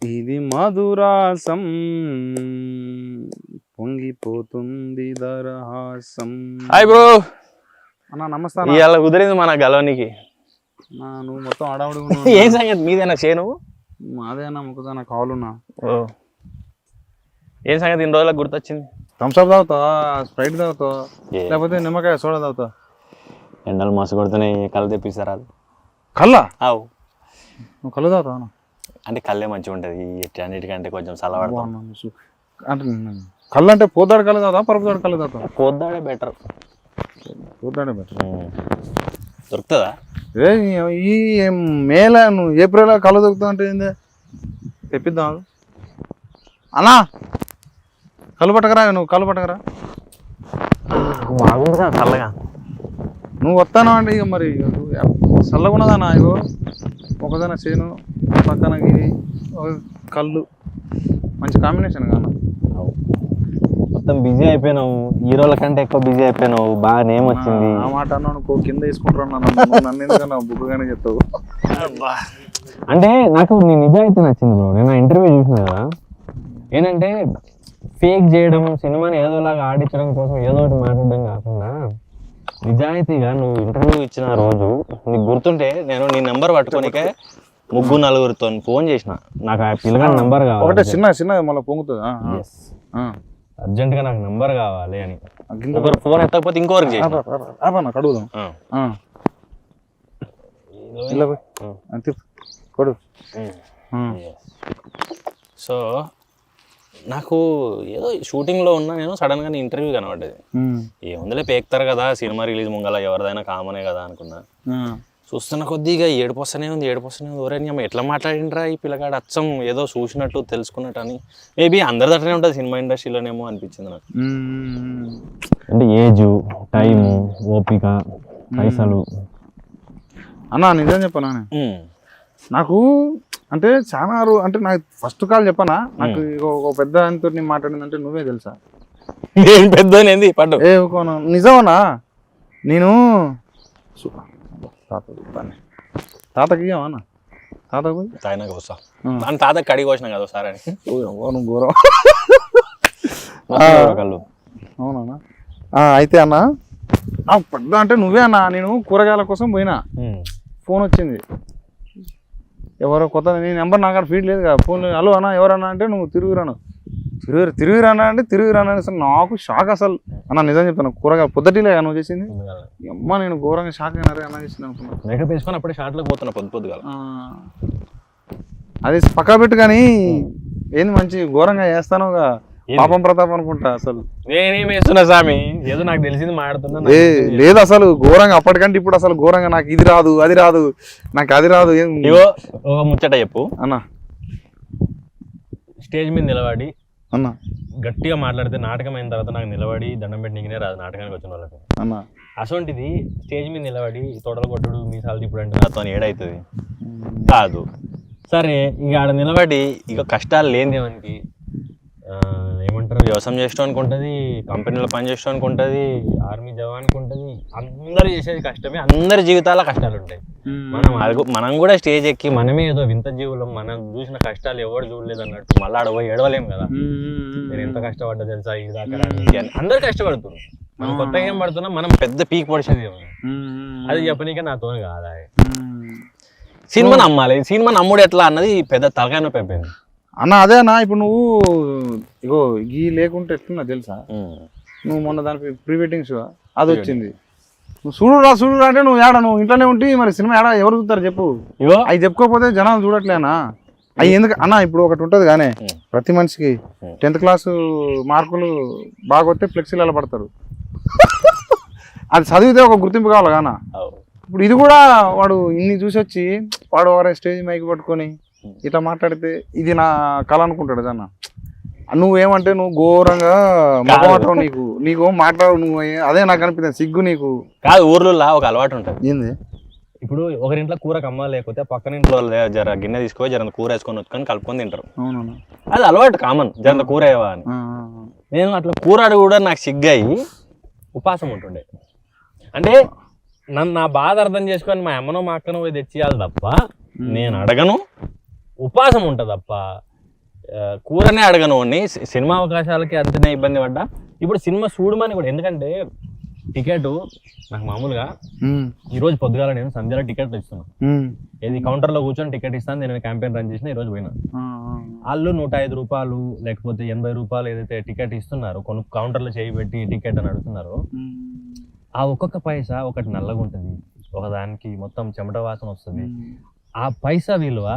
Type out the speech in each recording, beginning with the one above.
ఇది మధురాసం పొంగిపోతుంది దరహాసం. Hi bro. అన్నా నమస్తే. ఇవాళ కుదిరింది మన గలవనికి. నువ్వు మొత్తం ఆడావుడు. ఏం సంగతి మీదేనా చేను? మాదేనా మొక్కదానా కావాలన్నా. ఏం సంగతి ఇన్ని రోజులకు గుర్తొచ్చింది? థమ్స్అప్ తాగుతావా, స్ప్రైట్ తాగుతావా, లేకపోతే నిమ్మకాయ సోడా తాగుతావా? ఎండలు మస్తు కొడుతున్నాయి, కళ్ళు తెప్పిస్తారా? కళ్ళా? అవు. నువ్వు కళ్ళు తాగుతావా? అంటే కళ్ళే మంచిగా ఉంటుంది అన్నిటికంటే, కొంచెం చల్లబడతాం. అంటే కళ్ళు అంటే పోతాడు కళ్ళు తాగుతావా, పరపుతాడు కళ్ళు తాగుతావా? పోద్దాడే బెటర్. పోతాడే బెటర్. దొరుకుతుందా? ఈ మేల నువ్వు ఏప్రిల్ కళ్ళు దొరుకుతావు అంటే ఏంది? తెప్పిద్దాం అన్నా. కళ్ళు పట్టకరా, నువ్వు కళ్ళు పట్టకరా. బాగుందిగా చల్లగా. నువ్వు వస్తాను అంటే ఇక మరి చల్లగా ఉన్నదన్నా. ఇగో ఒకదన చేను పక్కన కళ్ళు మంచి కాంబినేషన్ కానా. మొత్తం బిజీ అయిపోయినావు, హీరోల కంటే ఎక్కువ బిజీ అయిపోయినావు. బాగా నేమ్ వచ్చింది. ఆ మాట అన్నావు కింద తీసుకుంటున్నాను. నన్ను ఎందుకన్నా బుక్కుగానే చెప్తావు. అంటే నాకు నీ నిజాయితీ నచ్చింది బ్రో. నేను ఇంటర్వ్యూ చూసిన కదా, ఏంటంటే ఫేక్ చేయడం, సినిమాని ఏదోలాగా ఆడించడం కోసం ఏదో ఒకటి మాట్లాడడం కాకుండా నిజాయితీగా నువ్వు ఇంటర్వ్యూ ఇచ్చిన రోజు నీకు గుర్తుంటే నేను నీ నెంబర్ పట్టుకోనికే 3-4 ఫోన్ చేసిన. నాకు ఆ పిల్లగాడి నెంబర్ కావాలి, ఒకటే చిన్న మళ్ళీ పొంగుతుంది. అర్జెంట్గా నాకు నెంబర్ కావాలి అని. ఒకరు ఫోన్ ఎత్తకపోతే ఇంకోరికి చేసిన. కడుగుదాం. సో నాకు ఏదో షూటింగ్లో ఉన్నా, నేను సడన్గా నీ ఇంటర్వ్యూ కనబడ్డది. ఏముందిలే పేక్తారు కదా సినిమా రిలీజ్ ముంగల, ఎవరిదైనా కామనే కదా అనుకున్నా. చూస్తున్న కొద్దిగా ఏడుపోస్తూనే ఉంది. ఒరే అమ్మ ఎట్లా మాట్లాడిండ్రా ఈ పిల్లగాడు, అచ్చం ఏదో చూసినట్టు తెలుసుకున్నట్టు అని. మేబీ అందరి దగ్గరనే ఉంటుంది సినిమా ఇండస్ట్రీలోనేమో అనిపించింది నాకు. అంటే ఏజ్, టైము, ఓపిక, పైసలు. అన్నా నిజం చెప్పనా, నాకు అంటే చాలా అంటే నాకు ఫస్ట్ కాల్ చెప్పనా, నాకు ఒక పెద్ద ఆయనతో మాట్లాడిందంటే నువ్వే తెలుసా. పెద్ద నిజమనా? నేను తాతకి ఇవ్వమన్నా, తాతకు తాత కడిగి వచ్చినా కదా సార్ అని. నువ్వు ఘోరం. అవునా? అయితే అన్న పెద్ద అంటే నువ్వే అన్నా. నేను కూరగాయల కోసం పోయినా, ఫోన్ వచ్చింది. ఎవరో కొత్త, నీ నెంబర్ నాకు ఫీడ్ లేదు కదా. ఫోన్ హలో అన్న ఎవరన్నా అంటే నువ్వు తిరుగురాను అంటే తిరుగురాను అని. అసలు నాకు షాక్. అసలు అన్న నిజం చెప్తాను, కూరగాయలు పొద్దుటిలే నువ్వు చేసింది. అమ్మ నేను ఘోరంగా షాక్ అయినారే అన్న చేసింది అనుకున్నాను. అప్పుడే షార్ట్లోకి పోతున్నా పొద్దుగా. అది పక్కా పెట్టు కానీ ఏంది మంచి ఘోరంగా చేస్తానుగా, పాపం ప్రతాప్ అనుకుంటా. అసలు నేనేం వేస్తున్నా స్వామి, ఏదో నాకు తెలిసింది మాట్లాడుతున్నా. లేదు అసలు ఘోరంగా అప్పటికంటే ఇప్పుడు అసలు ఘోరంగా నాకు ఇది రాదు, అది రాదు, నాకు అది రాదు. ఒక ముచ్చట చెప్పు అన్న. స్టేజ్ మీద నిలబడి అన్న గట్టిగా మాట్లాడితే నాటకం అయిన తర్వాత నాకు నిలబడి దండం పెట్టి నీకునే రాదు నాటకానికి వచ్చిన వాళ్ళకి అన్న. అసొంటిది స్టేజ్ మీద నిలబడి తోటలు కొట్టుడు మీసాలు ఇప్పుడు అంటే నాతో ఏడవుతుంది కాదు. సరే ఇక ఆడ నిలబడి ఇక కష్టాలు లేని మనకి ఏమంటారు, వ్యవసాయం చేసుకోవడానికి ఉంటుంది, కంపెనీలో పని చేసుకోవడానికి ఉంటుంది, ఆర్మీ జవాన్కి ఉంటుంది. అందరూ చేసేది కష్టమే, అందరి జీవితాల కష్టాలు ఉంటాయి. మనం కూడా స్టేజ్ ఎక్కి మనమే ఏదో వింత జీవులం, మనం చూసిన కష్టాలు ఎవరు చూడలేదు అన్నట్టు మళ్ళీ ఆడ పోయి ఏడవలేం కదా. నేను ఎంత కష్టపడ్డా తెలుసా ఇది దాకా అని. అందరు కష్టపడుతున్నారు, మనం కొత్తగా ఏం పడుతున్నాం, మనం పెద్ద పీక్ పడిచేది ఏమో అది చెప్పనీకే నాతో కాదా. సినిమా నమ్మాలి, సినిమా నమ్ముడు ఎట్లా అన్నది పెద్ద తలకాయ నొప్పి అయిపోయింది అన్న. అదే అన్న, ఇప్పుడు నువ్వు ఇగో గీ లేకుంటే ఎట్లున్నా తెలుసా, నువ్వు మొన్న దానికి ప్రీ వెడ్డింగ్ షో అది వచ్చింది. నువ్వు చూడురా అంటే నువ్వు ఏడా, నువ్వు ఇంట్లోనే ఉంటే మరి సినిమా ఏడా ఎవరు చూస్తారు చెప్పు. అవి చెప్పుకోకపోతే జనాలు చూడట్లేనా అవి ఎందుకు అన్న. ఇప్పుడు ఒకటి ఉంటుంది కానీ ప్రతి మనిషికి 10th క్లాసు మార్కులు బాగా వస్తే ఫ్లెక్సీలు అలా పడతారు. అది చదివితే ఒక గుర్తింపు కావాలి కానా. ఇప్పుడు ఇది కూడా వాడు ఇన్ని చూసి వచ్చి వాడు ఎవరైనా స్టేజ్ మైక్ పట్టుకొని ఇట్లా మాట్లాడితే ఇది నా కళ అనుకుంటాడు జన్న. నువ్వేమంటే నువ్వు ఘోరంగా మొహమాటం, నీకు మాట్లాడు నువ్వు. అదే నాకు అనిపిస్తుంది సిగ్గు నీకు కాదు. ఊర్లో ఒక అలవాటు ఉంటుంది. ఏంది? ఇప్పుడు ఒకరింట్లో కూర కమ్మ లేకపోతే పక్కన ఇంట్లో జర గిన్నె తీసుకొని జర కూర వేసుకొని వచ్చుకొని కలుపుకొని తింటారు. అవునవును, అది అలవాటు కామన్, జర కూర వేవా అని. నేను అట్లా కూర కూడా నాకు సిగ్గాయి ఉపాసం ఉంటుండే. అంటే నన్ను నా బాధ అర్థం చేసుకొని మా అమ్మనో మా అక్కనో పోయి తెచ్చియాలి తప్ప నేను అడగను. ఉపాసం ఉంటుంది తప్ప కూరనే అడగను వాడిని, సినిమా అవకాశాలకి అంతనే ఇబ్బంది పడ్డా. ఇప్పుడు సినిమా చూడమని కూడా, ఎందుకంటే టికెట్ నాకు మామూలుగా ఈ రోజు పొద్దుగాల నేను సంధ్యలో టికెట్ ఇస్తున్నాను, ఏది కౌంటర్లో కూర్చొని టికెట్ ఇస్తాను, నేను క్యాంపెయిన్ రన్ చేసిన ఈ రోజు పోయినా. వాళ్ళు 105 రూపాయలు లేకపోతే 80 రూపాయలు ఏదైతే టికెట్ ఇస్తున్నారో, కొన్ని కౌంటర్లో చేయి పెట్టి టికెట్ అని అడుగుతున్నారు. ఆ ఒక్కొక్క పైసా ఒకటి నల్లగా ఉంటుంది, ఒకదానికి మొత్తం చెమట వాసన వస్తుంది. ఆ పైసా విలువ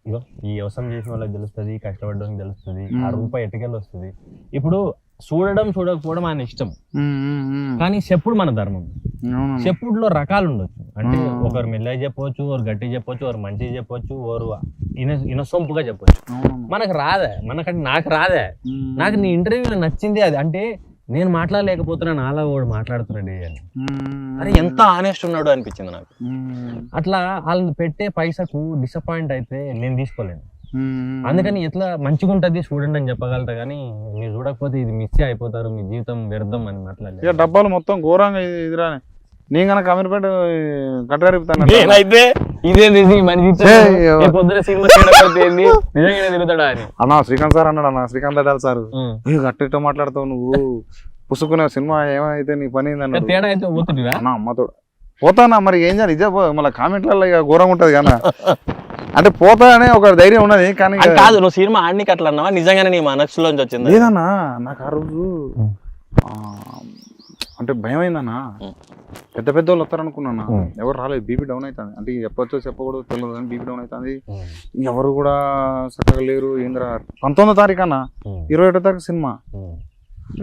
ఇగో ఈ వ్యవసాయం చేసిన వాళ్ళకి తెలుస్తుంది, కష్టపడడానికి తెలుస్తుంది, ఆ రూపాయి ఎటుకెళ్ళి వస్తుంది. ఇప్పుడు చూడడం చూడకపోవడం ఆయన ఇష్టం, కానీ చెప్పుడు మన ధర్మం. చెప్పుడులో రకాలు ఉండొచ్చు, అంటే ఒకరు మెల్లగా చెప్పవచ్చు, ఒకరు గట్టి చెప్పొచ్చు, ఒకరు మంచిగా చెప్పొచ్చు, ఒకరు ఇనసొంపుగా చెప్పొచ్చు. మనకు రాదే, నాకు రాదే. నాకు నీ ఇంటర్వ్యూలో నచ్చింది అది, అంటే నేను మాట్లాడలేకపోతున్నాను, అలా వాడు మాట్లాడుతున్నాడు అని. అరే ఎంత ఆనెస్ట్ ఉన్నాడు అనిపించింది నాకు. అట్లా వాళ్ళని పెట్టే పైసకు డిసప్పాయింట్ అయితే నేను తీసుకోలేను. అందుకని ఎట్లా మంచిగా ఉంటుంది చూడండి అని చెప్పగలుగుతా, కానీ మీరు చూడకపోతే ఇది మిస్ అయిపోతారు, మీ జీవితం వ్యర్థం అని మాట్లాడలేదు. ఇక డబ్బాలు మొత్తం ఘోరంగా ఇదిరా. నేను కనుక అమీర్పేట కట్టగరిపుతాను అయితే ఇదేంది పొద్దున సినిమా నిజంగానే తిరుగుతాడా అని అన్నా శ్రీకాంత్ సార్ అన్నాడు. అన్న శ్రీకాంత్ అడాలి సార్, గట్టితో మాట్లాడతావు నువ్వు, పుసుకునే సినిమా ఏమైతే నీ పని అన్నాడు. తేడా అయితే పోతుంటివా? అన్న అమ్మతో పోతానా, మరి ఏం చేయాలి, ఇదే మళ్ళీ కామెంట్లలో ఇక ఘోరంగా ఉంటది కదా. అంటే పోతా అనే ఒక ధైర్యం ఉన్నది, కానీ కాదు నువ్వు సినిమా ఆడికి అట్లా అన్నావా, నిజంగానే నీ మనసులోంచి వచ్చింది? లేదన్నా, నాకు ఆ రోజు అంటే భయం అయిందన్నా. పెద్ద పెద్ద వాళ్ళు వస్తారనుకున్నా, ఎవరు రాలేదు. బీపీ డౌన్ అవుతుంది, అంటే చెప్పొచ్చో చెప్పకూడదు తెలియదు కానీ బీపీ డౌన్ అవుతుంది. ఎవరు కూడా చక్కగా లేరు. ఏంద్రా 19వ తారీఖు అన్న, 21వ తారీఖు సినిమా,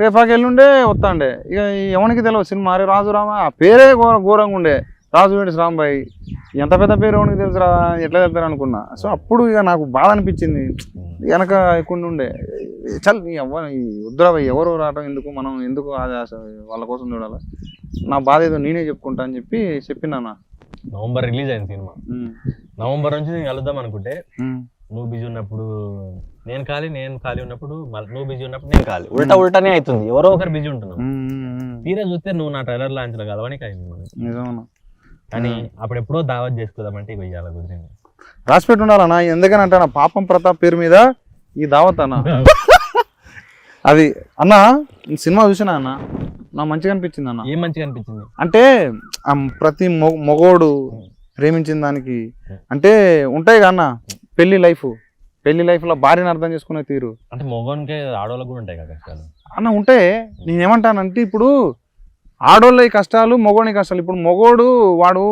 రేపాకి ఎల్లుండే వస్తాండే. ఇక ఎవరికి తెలియదు సినిమా. అరే రాజు రామ, ఆ పేరే ఘోరంగా ఉండే, రాజు వేడి రాంబాయి, ఎంత పెద్ద పేరు ఎవరికి తెలుసురా, ఎట్లా వెళ్తారు అనుకున్నా. సో అప్పుడు ఇక నాకు బాధ అనిపించింది, వెనక ఎక్కువ ఉండే చల్ వద్దురాబాయ్, ఎవరు రావడం ఎందుకు, మనం ఎందుకు వాళ్ళ కోసం చూడాలి, నా బాధ ఏదో నేనే చెప్పుకుంటా అని చెప్పినా. నవంబర్ రిలీజ్ అయింది సినిమా, నవంబర్ నుంచి నేను కలుద్దాం అనుకుంటే నువ్వు బిజీ ఉన్నప్పుడు నేను ఖాళీ ఉన్నప్పుడు నువ్వు బిజీ ఉన్నప్పుడు నేను ఖాళీ, ఉల్టానే అవుతుంది, ఎవరో ఒకరు బిజీ ఉంటున్నావు. తీరా చూస్తే నువ్వు నా ట్రైలర్ లాంఛన కలవడానికి అయింది. కానీ అప్పుడు ఎప్పుడో దావత్ చేసుకుందామంటే ఇక ఇయ్యాల కుదిరింది. రాసిపెట్టి ఉండాలన్నా, ఎందుకని అంటానా, పాపం ప్రతాప్ పేరు మీద ఈ దావత్ అన్న. అది అన్న సినిమా చూసినా అన్న, నాకు మంచిగా అనిపించింది అన్న. ఏం మంచిగా అనిపించింది అంటే ప్రతి మగోడు ప్రేమించిన దానికి అంటే ఉంటాయి కదా అన్న, పెళ్లి లైఫ్ లో భార్యను అర్థం చేసుకునే తీరు, అంటే మగోనికే ఆడవాళ్ళకు కూడా ఉంటాయి కదా కష్టాలు అన్న. ఉంటే నేనేమంటానంటే, ఇప్పుడు ఆడోళ్ళ కష్టాలు, మగోని కష్టాలు. ఇప్పుడు మగోడు వాడు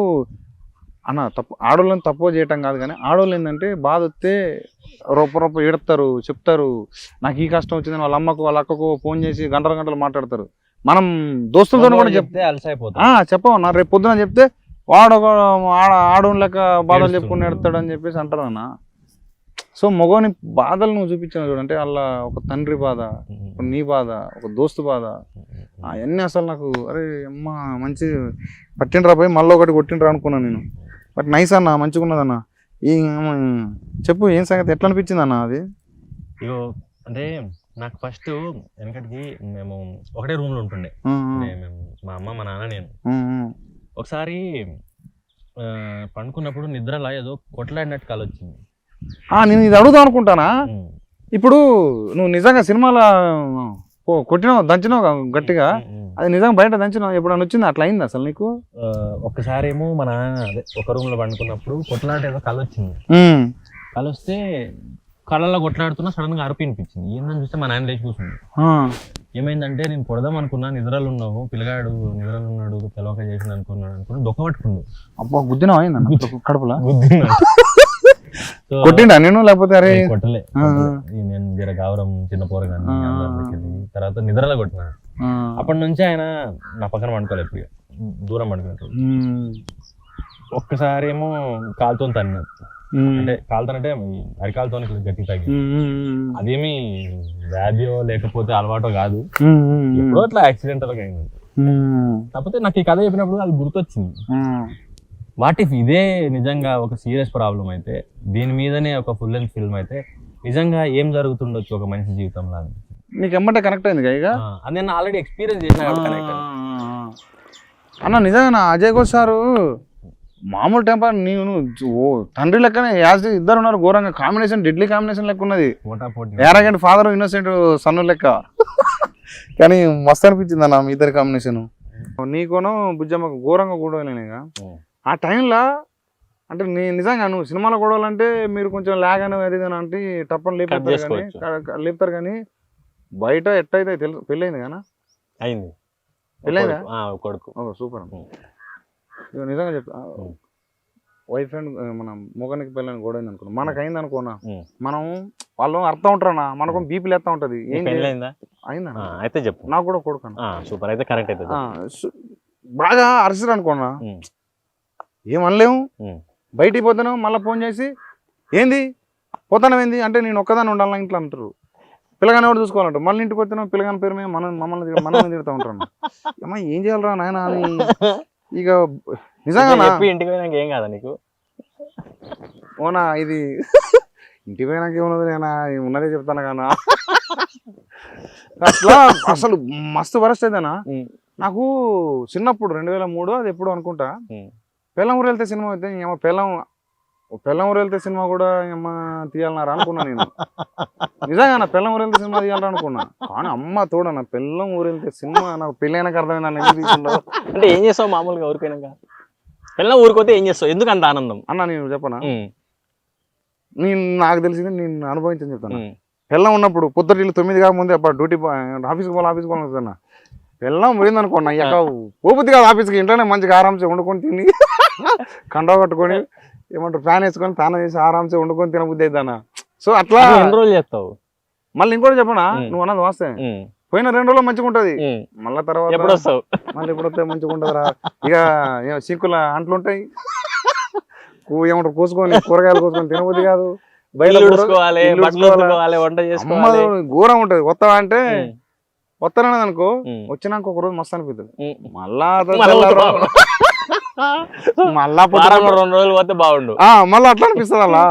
అన్న ఆడోళ్ళని తక్కువ చేయటం కాదు, కానీ ఆడోళ్ళు ఏంటంటే బాధ వస్తే రొప్ప ఏడతారు, చెప్తారు నాకు ఈ కష్టం వచ్చిందని. వాళ్ళ అమ్మకు వాళ్ళ అక్కకు ఫోన్ చేసి గంటలు మాట్లాడతారు. మనం దోస్తులతో కూడా చెప్తే చెప్పవన్నా, రేపు పొద్దున చెప్తే వాడు ఆడోని లెక్క బాధలు చెప్పుకుని ఎడతాడు అని చెప్పేసి అంటారు అన్న. సో మగోని బాధలు నువ్వు చూపించావు చూడంటే, అలా ఒక తండ్రి బాధ, ఒక నీ బాధ, ఒక దోస్తు బాధ, అవన్నీ అసలు నాకు అరే అమ్మ మంచి పట్టిండ్రా పోయి మళ్ళీ ఒకటి కొట్టిండ్రా అనుకున్నాను నేను. బట్ నైస్ అన్న, మంచిగా ఉన్నదన్న. ఈ చెప్పు ఏం సంగతి, ఎట్లా అనిపించింది అన్న అది? ఇగో అంటే నాకు ఫస్ట్ వెనకటికి మేము ఒకటే రూమ్ లో ఉంటుండే, మా అమ్మ మా నాన్న నేను. ఒకసారి పండుకున్నప్పుడు నిద్రలా ఏదో కొట్లాడినట్టు కల వచ్చింది. నేను ఇది అడుగుదాం అనుకుంటానా, ఇప్పుడు నువ్వు నిజంగా సినిమాలో కొట్టినావు, దంచినావు గట్టిగా, అది నిజంగా బయట దంచినావు, ఎప్పుడన్నా వచ్చింది అట్లా అయింది అసలు నీకు? ఒక్కసారి ఏమో మా నాన్న అదే ఒక రూమ్ లో పండుకున్నప్పుడు కొట్లాట ఏదో కల వచ్చింది. కల వస్తే కళ్ళలో కొట్లాడుతున్నా సడన్ గా అరుపు వినిపించింది. ఏందని చూస్తే మా నాన్న లేచి కూర్చుంది. ఏమైందంటే నేను కొడదాం అనుకున్నా, నిద్రలు ఉన్నావు, పిల్లగాడు నిద్రలు ఉన్నాడు, తెలవక చేసింది అనుకున్నా దొక్క పట్టుకుండు. అబ్బా గుద్దినా కడుపులా కొట్టిండా నేను, లేకపోతే అరే కొట్టలే, నేను జర గావరం చిన్న పోరగాని తర్వాత నిద్రలో కొట్టినా. అప్పటి నుంచి ఆయన నా పక్కన పండుకోలేదు, ఎప్పుడు దూరం పండుకున్నట్టు. ఒక్కసారి ఏమో కాలుతో తన్నాడు, అంటే కాలుతానంటే అరికాలతో గట్టి తగ్గి, అదేమి వ్యాధియో లేకపోతే అలవాటో కాదు, ఎప్పుడో అట్లా యాక్సిడెంటల్ గా అయింది. కాకపోతే నాకు ఈ కథ చెప్పినప్పుడు అది గుర్తొచ్చింది. వాట్ ఇఫ్ ఇదే నిజంగా ఒక సీరియస్ ప్రాబ్లం అయితే, దీని మీదనే ఒక ఫుల్ లెంత్ ఫిల్మ్ అయితే నిజంగా ఏం జరుగుతుండొచ్చు ఒక మనిషి జీవితంలో? నీకు ఎమ్మటే కనెక్ట్ అయింది ఇక అది, నేను ఆల్రెడీ ఎక్స్పీరియన్స్ చేసిన అన్న. నిజంగా అజయ్ ఘోష్ సారు మామూలు టెంపర్ నేను ఓ తండ్రి లెక్కనే యాజ్ ఇద్దరు ఉన్నారు ఘోరంగా కాంబినేషన్ డెడ్లీ కాంబినేషన్ లెక్క ఉన్నది యారగెంట్ ఫాదర్ ఇన్నోసెంట్ సన్ను లెక్క కానీ మస్తు అనిపించింది అన్న మీ ఇద్దరి కాంబినేషన్ నీకోనో బుజ్జమ్మకు ఘోరంగా గొడవలేనిగా ఆ టైంలో అంటే నిజంగా నువ్వు సినిమాలో గొడవలంటే మీరు కొంచెం లాగ్ అని అది అని అంటే టప్పని లేపుతారు కానీ బయట ఎట్టయితే తెలుసు పెళ్ళయింది కానీ అయింది పెళ్ళైందా కొడుకు సూపర్ నిజంగా చెప్తా వైఫ్ అండ్ మన మొగనికి పెళ్ళని గొడవ అనుకున్నా మనకు అయింది అనుకోనా మనం వాళ్ళు అర్థం ఉంటారన్నా మనకు బీపీలు ఎత్తా ఉంటది అయిందా అయితే చెప్పు నాకు కూడా కొడుకు సూపర్ అయితే కరెక్ట్ అయితే బాగా అరిసిరు అనుకోనా ఏమనలేము బయటికి పోతాను మళ్ళీ ఫోన్ చేసి ఏంది పోతానమేంది అంటే నేను ఒక్కదాన్ని ఉండాలని ఇంట్లో అంటారు పిల్లగానే కూడా చూసుకోవాలంటారు మళ్ళీ ఇంటికి పోతాను పిల్లగాని పేరు మీద మమ్మల్ని తిడతా ఉంటారు అమ్మా ఏం చేయాలరా నాయన అని ఇక నిజంగా ఇంటికి పోయినాక ఏం కాదా నీకు ఓనా ఇది ఇంటికి పోయినాక ఏమున్నది నేను ఉన్నదే చెప్తాను కానా అట్లా అసలు మస్తు వరస్ట్ అయితేనా నాకు చిన్నప్పుడు 2003 అది ఎప్పుడు అనుకుంటా పెళ్ళం ఊరు వెళ్తే సినిమా అయితే ఏమో పెళ్ళం ఊరు వెళ్తే సినిమా కూడా ఏమో తీయాలన్నారా అనుకున్నా నేను నిజంగా పెళ్ళం ఊరు వెళ్తే సినిమా తీయాలరా అనుకున్నా కానీ అమ్మ తోడన్న పెళ్ళం ఊరు వెళ్తే సినిమా నాకు పెళ్ళైనాక అర్థమైంది ఎందుకు తీసుకుంటా అంటే ఏం చేస్తావు మామూలుగా ఊరిపోయినాక పెళ్ళం ఊరిపోతే ఏం చేస్తావు ఎందుకు అంత ఆనందం అన్న నేను చెప్పనా నాకు తెలిసింది నేను అనుభవించని చెప్తాను పెళ్ళం ఉన్నప్పుడు పొద్దుటిల్లు 9 కాక ముందే అప్పుడు డ్యూటీ ఆఫీస్కి పోవాలన్నా పెళ్ళం పోయింది అనుకోండి అయ్యాక పోబుద్ది కాదు ఆఫీస్కి ఇంట్లోనే మంచిగా ఆరాంసే వండుకొని తిని కండవ కట్టుకొని ఏమంటారు ఫ్యాన్ వేసుకొని తానం చేసి ఆరాంసే వండుకొని తినబుద్ది అవుతానా సో అట్లా ఎన్ని రోజులు చేస్తావు మళ్ళీ ఇంకోటి చెప్పనా నువ్వు అన్నది వాస్తే పోయిన 2 రోజులు మంచిగా ఉంటది మళ్ళీ తర్వాత ఎప్పుడు వస్తావు మళ్ళీ ఎప్పుడు వస్తే మంచిగా ఉంటదిరా ఇక సింకుల అంట్లు ఉంటాయి ఏమంటారు కోసుకొని కూరగాయలు కోసుకొని తినబుద్ది కాదు బయట ఘోరం ఉంటది వస్తావా అంటే వస్తానన్నది అనుకో వచ్చినాక ఒక రోజు మస్తు అనిపిస్తుంది మళ్ళా 2 రోజులు పోతే బాగుండు మళ్ళీ అట్లా అనిపిస్తుంది అలా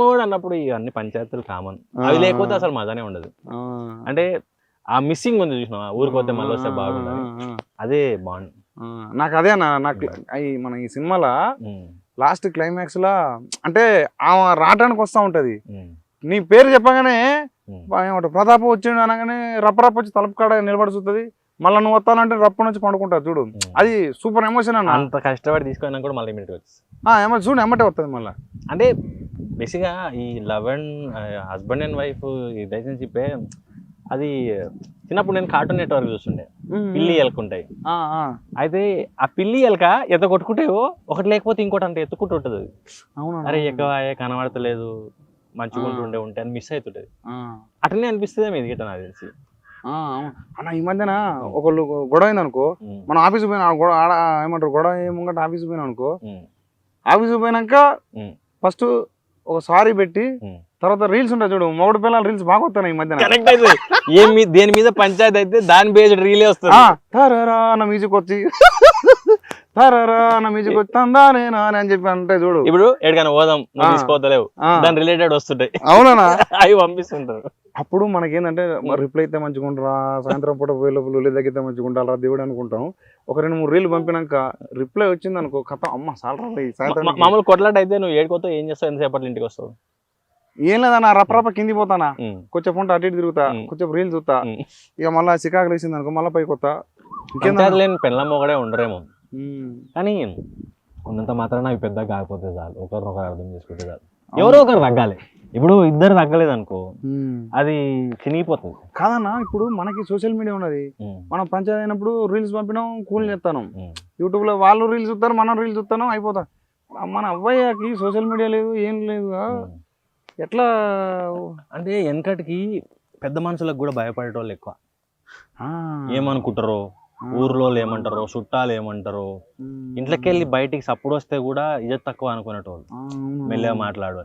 కూడా అన్నప్పుడు ఇవన్నీ పంచాయతీలు కామన్ అవి లేకపోతే అసలు మజానే ఉండదు అంటే ఆ మిస్సింగ్ ఉంది చూసినా ఊరికి పోతే మళ్ళీ వస్తే బాగుండదు అదే బాగుండు నాకు అదే అన్న నాకు మన ఈ సినిమాలో లాస్ట్ క్లైమాక్స్ లా అంటే ఆమె రావడానికి వస్తా ఉంటది నీ పేరు చెప్పగానే ఏమంటారు ప్రతాప్ వచ్చిండు అనగానే రప్పరప్ప వచ్చి తలుపు కాడ నిలబడి చూస్తుంది మళ్ళీ నువ్వు వస్తానంటే రప్ప నుంచి పండుకుంటా చూడు అది సూపర్ ఎమోషన్ అన్న అంత కష్టపడి తీసుకున్నా కూడా మళ్ళీ ఇమీడియట్ వచ్చి చూడు ఎమ్మటే వస్తుంది మళ్ళీ అంటే బేసిక్గా ఈ love and husband and wife ఈ రిలేషన్షిప్ అది చిన్నప్పుడు నేను కార్టూన్ నెట్వర్క్ చూస్తుండే పిల్లి ఎలుకుంటాయి అయితే ఆ పిల్లి ఎలక ఎంత కొట్టుకుంటాయో ఒకటి లేకపోతే ఇంకోటి అంత ఎత్తుకుంటూ ఉంటుంది అరే ఎక్కువ కనబడతలేదు మంచిగుంటుండే ఉంటే అని మిస్ అవుతుంటది అట్లనే అనిపిస్తుంది మీది గిట్ట నాకు తెలిసి అన్న ఈ మధ్యన ఒకళ్ళు గొడవ అయింది అనుకో మనం ఆఫీస్ పోయినా ఏమంటారు గొడవ ఏముంగట ఆఫీస్ పోయినా అనుకో ఆఫీస్ పోయినాక ఫస్ట్ ఒక సారీ పెట్టి తర్వాత రీల్స్ ఉంటాయి చూడు మొగుడు పిల్లల రీల్స్ బాగా వస్తున్నాయి ఈ మధ్యన దేని మీద పంచాయతీ అయితే దాని బేస్డ్ రీలే వస్తుంది తారా అన్న మ్యూజిక్ వచ్చి తారా అన్న మ్యూజిక్ వచ్చి తందానే అని చెప్పి అంటే చూడు ఇప్పుడు ఎక్కడికైనా పోదాం తీసుకోవట్లేవు దాని రిలేటెడ్ వస్తుంటాయి అవునా అవి పంపిస్తుంటారు అప్పుడు మనకేంటంటే రిప్లై అయితే మంచిగా ఉంటారా సాయంత్రం పూట వేలు తగ్గితే మంచిగా ఉండాలా దేవుడు అనుకుంటాం ఒక 2-3 రీలు పంపినాక రిప్లై వచ్చింది అనుకో కథ అమ్మ సాలరా సాయంత్రం మామూలు కొట్లాట అయితే నువ్వు ఏడుకోతావు ఏం చేస్తావు ఎంతసేపట్లో ఇంటికి వస్తావు ఏం లేదన్నా రప్పరప్ప కింది పోతానా కొంచెం ఫోన్ అటు ఇటు తిరుగుతా కొంచెం రీల్ చూస్తా ఇక మళ్ళీ చికాకులు వేసింది అనుకో మళ్ళీ పైకి వస్తా లేని పెళ్ళం ఒకడే ఉండరేమో కానీ ఉన్నంత మాత్రాన అవి పెద్దగా కాకపోతే చాలు ఒకరినొకరు అర్థం చేసుకుంటే చాలు ఎవరో ఒకరు తగ్గాలి ఇప్పుడు ఇద్దరు తగ్గలేదు అనుకో అది చినిగిపోతుంది కాదన్నా ఇప్పుడు మనకి సోషల్ మీడియా ఉన్నది మనం పంచాయతీ అయినప్పుడు రీల్స్ పంపినాం కూల్ చేస్తాను యూట్యూబ్ లో వాళ్ళు రీల్స్ చూస్తారు మనం రీల్స్ చూస్తాను అయిపోతా మన అబ్బాయికి సోషల్ మీడియా లేదు ఏం లేదు ఎట్లా అంటే వెనకటికి పెద్ద మనుషులకు కూడా భయపడేటోళ్ళు ఎక్కువ ఏమనుకుంటారో ఊర్లో ఏమంటారో చుట్టాలు ఏమంటారో ఇంట్లోకి వెళ్ళి బయటికి సప్పుడు వస్తే కూడా ఇజ్జత్ తక్కువ అనుకునేటోళ్ళు మెల్లగా మాట్లాడు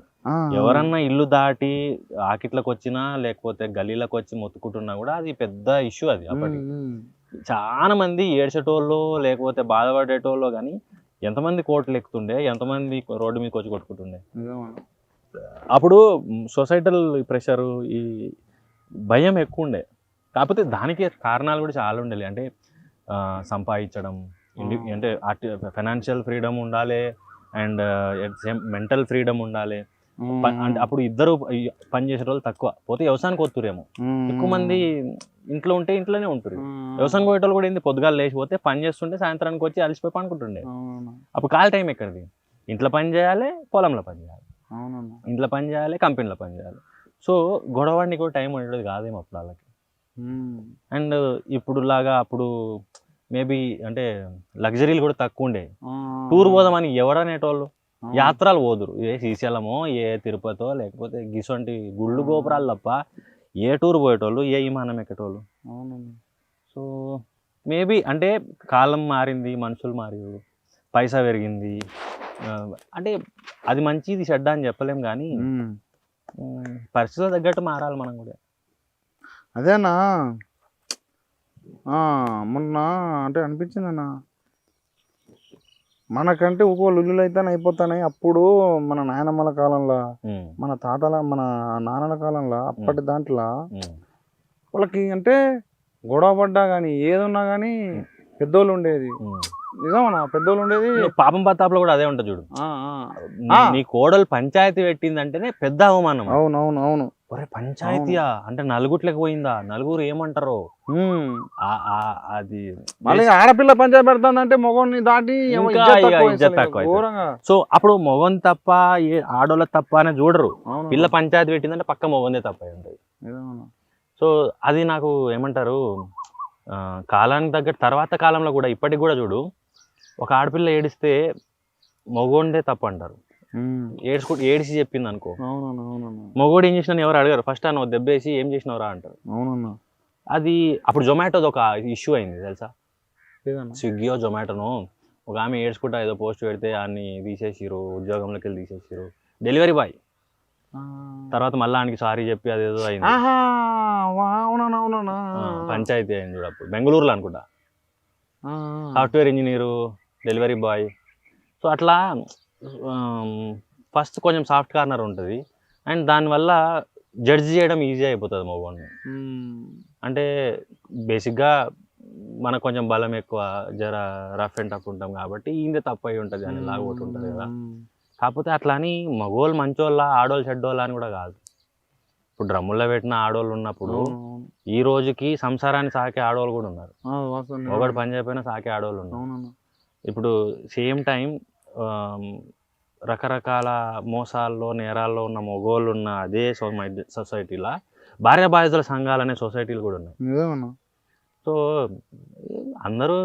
ఎవరన్నా ఇల్లు దాటి ఆకిట్లకు వచ్చినా లేకపోతే గలీలకు వచ్చి మొత్తుకుంటున్నా కూడా అది పెద్ద ఇష్యూ అది అప్పటికి చాలా మంది ఏడ్చేటోళ్ళు లేకపోతే బాధపడేటోళ్ళు కానీ ఎంతమంది కోట్లు ఎక్కుతుండే ఎంతమంది రోడ్డు మీదకి వచ్చి కొట్టుకుంటుండే అప్పుడు సొసైటల్ ప్రెషరు ఈ భయం ఎక్కువ ఉండే కాకపోతే దానికి కారణాలు కూడా చాలా ఉండేవి అంటే సంపాదించడం అంటే ఫైనాన్షియల్ ఫ్రీడమ్ ఉండాలి అండ్ మెంటల్ ఫ్రీడమ్ ఉండాలి. అంటే అప్పుడు ఇద్దరు పని చేసే వాళ్ళు తక్కువ, పోతే వ్యవసాయానికి వస్తురేమో. ఎక్కువ మంది ఇంట్లో ఉంటే ఇంట్లోనే ఉంటారు. వ్యవసాయం పోయేటోళ్ళు కూడా ఏంది, పొద్దుగాలు లేచిపోతే పని చేస్తుంటే సాయంత్రానికి వచ్చి అలసిపోయి పనుకుంటుండే. అప్పుడు ఖాళీ టైం ఎక్కడిది, ఇంట్లో పని చేయాలి, పొలంలో పని చేయాలి, ఇంట్లో పని చేయాలి, కంపెనీలో పని చేయాలి. సో గొడవడానికి కూడా టైం ఉండేది కాదేమో అప్పుడు వాళ్ళకి. అండ్ ఇప్పుడు లాగా అప్పుడు మేబీ అంటే లగ్జరీలు కూడా తక్కువ ఉండే. టూర్ పోదామని ఎవరనేటోళ్ళు యాత్రలు పోదురు, ఏ శ్రీశైలమో ఏ తిరుపతో లేకపోతే గిసొంటి గుళ్ళు గోపురాలు తప్ప ఏ టూర్ పోయేటోళ్ళు, ఏ విమానం ఎక్కేటోళ్ళు. సో మేబీ అంటే కాలం మారింది, మనుషులు మారారు, పైసా పెరిగింది, అంటే అది మంచిది చెడ్డ అని చెప్పలేం కానీ పరిస్థితుల తగ్గట్టు మారాలి మనం కూడా. అదేనా మొన్న అంటే అనిపించింది అన్న, మనకంటే ఒక్కో లుల్లులు అయితే అయిపోతాయి. అప్పుడు మన నాయనమ్మల కాలంలో, మన తాతల, మన నాన్నల కాలంలో, అప్పటి దాంట్లో వాళ్ళకి అంటే గొడవ పడ్డా కానీ ఏదున్నా కానీ పెద్దోళ్ళు ఉండేది. నిజమన్నా, పెద్దోళ్ళు ఉండేది. పాపం పత్తాపులో కూడా అదే ఉంటుంది చూడు, నీ కోడలు పంచాయతీ పెట్టిందంటేనే పెద్ద అవమానం. అవును. ఒరే పంచాయతీయా అంటే నలుగుట్లకి పోయిందా, నలుగురు ఏమంటారో. అది మళ్ళీ ఆడపిల్ల పంచాయతీ పెడతానంటే మొగోని దాటి ఘోరంగా. సో అప్పుడు మొగన్ తప్ప ఆడోళ్ళ తప్ప అని చూడరు, పిల్ల పంచాయతీ పెట్టిందంటే పక్క మొగందే తప్ప ఉంటుంది. సో అది నాకు ఏమంటారు, కాలానికి తగ్గట్టు తర్వాత కాలంలో కూడా ఇప్పటికి కూడా చూడు, ఒక ఆడపిల్ల ఏడిస్తే మొగోండే తప్పు అంటారు. ఏడిసి చెప్పింది అనుకో, మొగోడు ఏం చేసినా ఎవరు అడగారు, ఫస్ట్ నువ్వు దెబ్బేసి ఏం చేసినవరా అంటారు. అది అప్పుడు జొమాటోది ఒక ఇష్యూ అయింది తెలుసా, స్విగ్గీయో జొమాటోనో ఒక ఆమె ఏడ్చుకుంటా ఏదో పోస్ట్ పెడితే అన్ని తీసేసిరు, ఉద్యోగంలోకి వెళ్ళి తీసేసిరు, డెలివరీ బాయ్. తర్వాత మళ్ళీ ఆయనకి సారీ చెప్పి అదేదో అయింది, పంచాయతీ అయింది చూడు. అప్పుడు బెంగళూరులో అనుకుంటా, software engineer, delivery boy. So అట్లా ఫస్ట్ కొంచెం సాఫ్ట్ కార్నర్ ఉంటుంది అండ్ దానివల్ల జడ్జ్ చేయడం ఈజీ అయిపోతుంది మగవాడిని. అంటే బేసిక్గా మనకు కొంచెం బలం ఎక్కువ, జర రఫ్ అండ్ టఫ్ ఉంటాం కాబట్టి ఈయన తప్పు అయి ఉంటుంది అని లాగా ఒకటి ఉంటుంది కదా. కాకపోతే అట్లా అని మగవాళ్ళు మంచోళ్ళ ఆడోళ్ళు చెడ్డోళ్ళ అని కూడా కాదు. ఇప్పుడు డ్రమ్ముల్లో పెట్టిన ఆడోళ్ళు ఉన్నప్పుడు ఈ రోజుకి సంసారాన్ని సాకే ఆడవాళ్ళు కూడా ఉన్నారు, ఒకటి పని చేయకపోయినా సాకే ఆడవాళ్ళు ఉన్నారు. ఇప్పుడు సేమ్ టైం రకరకాల మోసాల్లో నేరాల్లో ఉన్న మగోళ్ళు ఉన్న అదే సొసైటీలో భార్య బాధితుల సంఘాలు అనే సొసైటీలు కూడా ఉన్నాయి. సో అందరూ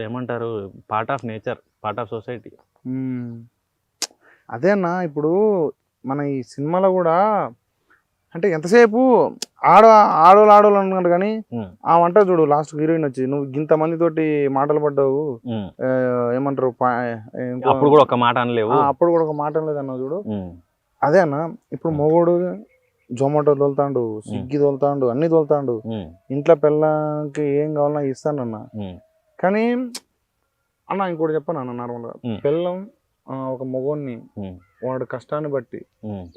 ఏమంటారు, part of nature, part of society. అదేనా ఇప్పుడు మన ఈ సినిమాలో కూడా అంటే ఎంతసేపు ఆడోళ్ళు అన్నాడు కానీ ఆ వంట చూడు, లాస్ట్ హీరోయిన్ వచ్చి నువ్వు ఇంతమంది తోటి మాటలు పడ్డావు, ఏమంటారు అప్పుడు కూడా ఒక మాట అనలేవు, అప్పుడు కూడా ఒక మాట అనలేదు అన్నావు చూడు. అదేనా ఇప్పుడు మొగోడు జొమాటో తోలుతాడు, స్విగ్గీ తోలుతాడు, అన్ని తోలుతాడు, ఇంట్లో పిల్లకి ఏం కావాలన్నా ఇస్తానన్నా. కానీ అన్న ఇంకోటి చెప్పాను అన్న, నార్మల్గా పిల్లం ఒక మొగోడిని వాడు కష్టాన్ని బట్టి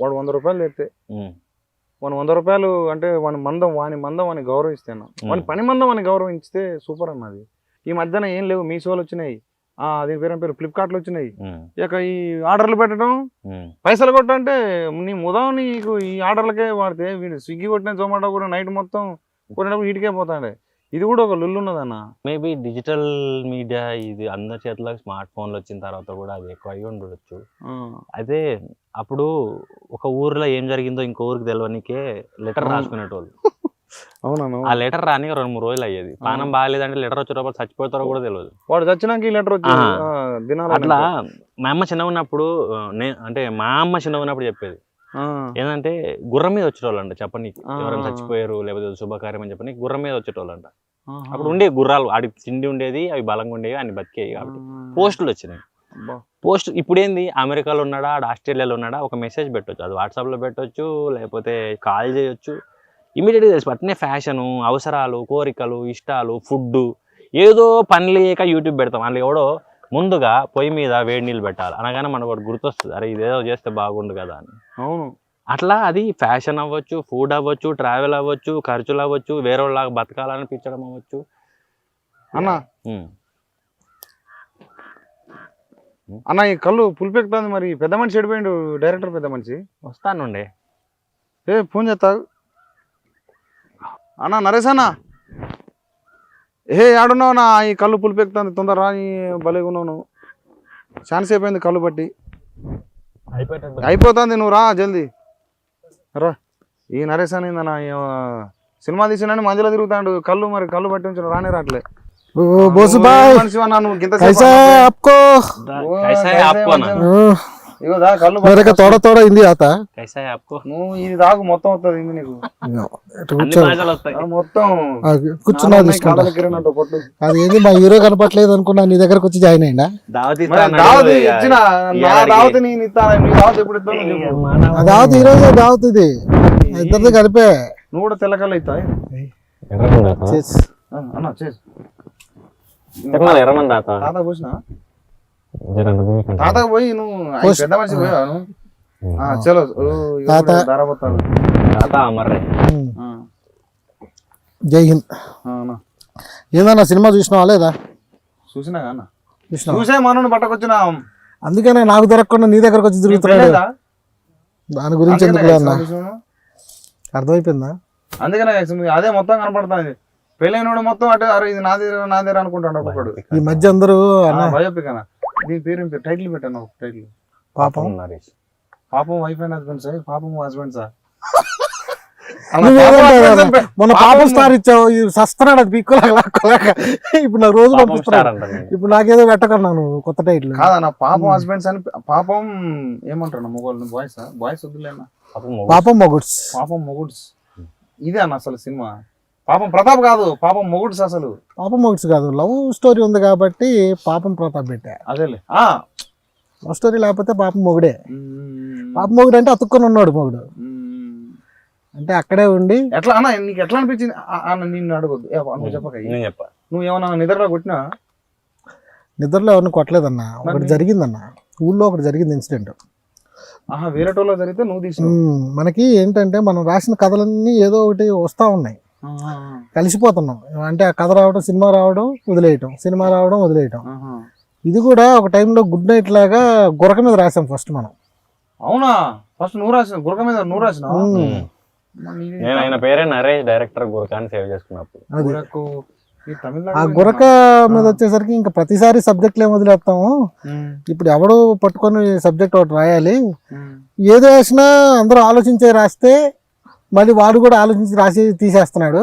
వాడు 100 రూపాయలు తెస్తే వాని 100 రూపాయలు అంటే వాని మందం వాని గౌరవిస్తేనా, వాని పని మందం వాని గౌరవించితే సూపర్ అన్నది. ఈ మధ్యన ఏం లేవు, మీషోలు వచ్చినాయి, దీని పేరు ఫ్లిప్కార్ట్లు వచ్చినాయి. ఇక ఈ ఆర్డర్లు పెట్టడం, పైసలు కొట్టంటే నీ ముదం నీకు ఈ ఆర్డర్లకే వాడితే వీడు స్విగ్గీ కొట్టిన జొమాటో కూడా నైట్ మొత్తం కొట్టినప్పుడు వీటికే పోతాడే. ఇది కూడా ఒక లుల్లు ఉన్నదన్న. మేబీ డిజిటల్ మీడియా ఇది అందరి చేతులకు స్మార్ట్ ఫోన్లు వచ్చిన తర్వాత కూడా అది ఎక్కువ అయ్యి ఉండొచ్చు. అయితే అప్పుడు ఒక ఊర్లో ఏం జరిగిందో ఇంకో ఊరికి తెలియనికే లెటర్ రాసుకునేటోళ్ళు. అవునవును. ఆ లెటర్ రాని 2-3 రోజులు అయ్యేది. పానం బాగాలేదంటే లెటర్ వచ్చేటప్పుడు చచ్చిపోతారో కూడా తెలియదు. వాడు చచ్చినాక ఈ లెటర్ అట్లా మా అమ్మ చిన్న ఉన్నప్పుడు చెప్పేది ఏంటంటే గుర్రం మీద వచ్చేటోళ్ళు అంట చెప్పనీకి, ఎవరైనా చచ్చిపోయారు లేకపోతే శుభకార్యం అని చెప్పని గుర్రం మీద వచ్చేటోళ్ళు అంట. అప్పుడు ఉండే గుర్రాలు ఆడి తిండి ఉండేది, అవి బలంగా ఉండేవి, అన్ని బతికేవి. కాబట్టి పోస్టులు వచ్చినాయి. పోస్ట్ ఇప్పుడు ఏంది, అమెరికాలో ఉన్నాడా, ఆస్ట్రేలియాలో ఉన్నాడా, ఒక మెసేజ్ పెట్టవచ్చు, అది వాట్సాప్లో పెట్టవచ్చు, లేకపోతే కాల్ చేయొచ్చు, ఇమీడియట్గా తెలుసు. అట్నే ఫ్యాషను, అవసరాలు, కోరికలు, ఇష్టాలు, ఫుడ్, ఏదో పని లేక యూట్యూబ్ పెడతాం. అందులో ఎవడో ముందుగా పొయ్యి మీద వేడి నీళ్ళు పెట్టాలి అనగానే మనకు ఒకటి గుర్తొస్తుంది, అరే ఇదేదో చేస్తే బాగుండు కదా అని. అవును. అట్లా అది ఫ్యాషన్ అవ్వచ్చు, ఫుడ్ అవ్వచ్చు, ట్రావెల్ అవ్వచ్చు, ఖర్చులు అవ్వచ్చు, వేరే వాళ్ళలాగా బతకాలనిపించడం అవ్వచ్చు. అన్న అన్న ఈ కళ్ళు పులిపెక్కుతుంది మరి పెద్ద మనిషి చెడిపోయిండు డైరెక్టర్ పెద్ద మనిషి వస్తానుండే ఫోన్ చేస్తా అన్న నరేష్ అన్న ఆడున్నావు నా ఈ కళ్ళు పులిపెక్కుతుంది తొందర రా భలేగా ఉన్నావు నువ్వు ఛాన్స్ అయిపోయింది కళ్ళు బట్టి అయిపోతుంది నువ్వు రా జల్దీ రా ఈ నరేష్ అని సినిమా తీసినని మందులో తిరుగుతాడు కళ్ళు మరి కళ్ళు పట్టి ఉంచిన రానే రావట్లే మనిషి అన్నా నువ్వు గింత ఇగో దా కళ్ళు తోడ తోడ ఇంది ఆత నువ్వు ఇది దాకు మొత్తం వస్తుంది ఇంది నీకు మొత్తం కూర్చున్నట్టు కొట్టు అది ఏంది మా హీరో కనపట్లేదు అనుకున్నా నీ దగ్గరకు వచ్చి జాయిన్ అయినా దావత్ ఇచ్చిన నా దావత్ నేను ఇస్తాను నీ దావత్ ఎప్పుడు ఇస్తాను దావత్ ఈ రోజే దావత్ ఇది ఇద్దరిది కలిపే నువ్వు కూడా తెల్లకల్లు అవుతాయి అన్న చేసి తాత పోసినా తాతకు పోయి నువ్వు పెద్ద మనిషి పోయావా నువ్వు చలో ధారాపోతాను జై హింద్ ఏందన్నా సినిమా చూసినావా లేదా చూసినా అన్న చూసే మనని పట్టకొచ్చిన అందుకనే నాకు దొరకకుండా నీ దగ్గరకు వచ్చి తిరుగుతున్నాడు దాని గురించి ఎందుకు అన్న అర్థమైపోయిందా అందుకనే అదే మొత్తం కనపడుతుంది పెళ్ళైన మొత్తం అంటే అరే ఇది నాదే అనుకుంటాడు ఒక్కొక్కడు ఈ మధ్య అందరూ బయోపిక్ అన్న దీని పేరు టైటిల్ పెట్టాను టైటిల్ పాపం పాపం వైఫ్ అండ్ హస్బెండ్ సార్ పాపం హస్బెండ్ సార్ మొన్న పాపం స్టార్ ఇచ్చావు సస్తున్నాడు అది పీక్కోలేక ఇప్పుడు నాకు రోజు పంపిస్తున్నాడు ఇప్పుడు నాకేదో పెట్టకన్నా నువ్వు కొత్త టైటిల్ కాదన్న పాపం హస్బెండ్స్ అని పాపం ఏమంటారు మొగోళ్ళు బాయ్స్ వద్దులేనా పాపం మొగుడ్స్ పాపం మొగుడ్స్ ఇదే అన్న అసలు సినిమా పాపం ప్రతాప్ కాదు పాపం మొగుడ్స్ అసలు పాపం మొగుడ్స్ కాదు లవ్ స్టోరీ ఉంది కాబట్టి పాపం ప్రతాప్ పెట్టా అదేలే లవ్ స్టోరీ లేకపోతే పాపం మొగుడే పాపం మొగుడు అంటే అతుక్కొని ఉన్నాడు మొగుడు అంటే అక్కడే ఉండి ఎట్లా అన్న నీకు ఎట్లా అనిపించింది అన్న నిన్ను అడగొద్దు నువ్వు చెప్పక నువ్వు ఏమన్నా నిద్రలో కొట్టినా నిద్రలో ఎవరిని కొట్టలేదన్న ఒకటి జరిగిందన్న ఊళ్ళో ఒకటి జరిగింది ఇన్సిడెంట్ వేరే టోల్లో జరిగితే నువ్వు తీసి మనకి ఏంటంటే మనం రాసిన కథలన్నీ ఏదో ఒకటి వస్తా ఉన్నాయి కలిసిపోతున్నాం అంటే ఆ కథ రావడం సినిమా రావడం వదిలేయటం సినిమా రావడం వదిలేయటం ఇది కూడా ఒక టైంలో గుడ్ నైట్ లాగా గురక మీద రాసాం ఫస్ట్ మనం అవునా ఫస్ట్ నువ్వు రాసిన గురక మీద నువ్వు రాసిన ఆయన పేరే నరేష్ డైరెక్టర్ గురకాన్ని సేవ్ చేసుకున్నప్పుడు ఆ గురక మీద వచ్చేసరికి ఇంకా ప్రతిసారి సబ్జెక్టులు ఏం వదిలేస్తాము ఇప్పుడు ఎవడు పట్టుకొని సబ్జెక్ట్ ఒకటి రాయాలి ఏది రాసినా అందరూ ఆలోచించే రాస్తే మళ్ళీ వాడు కూడా ఆలోచించి రాసి తీసేస్తున్నాడు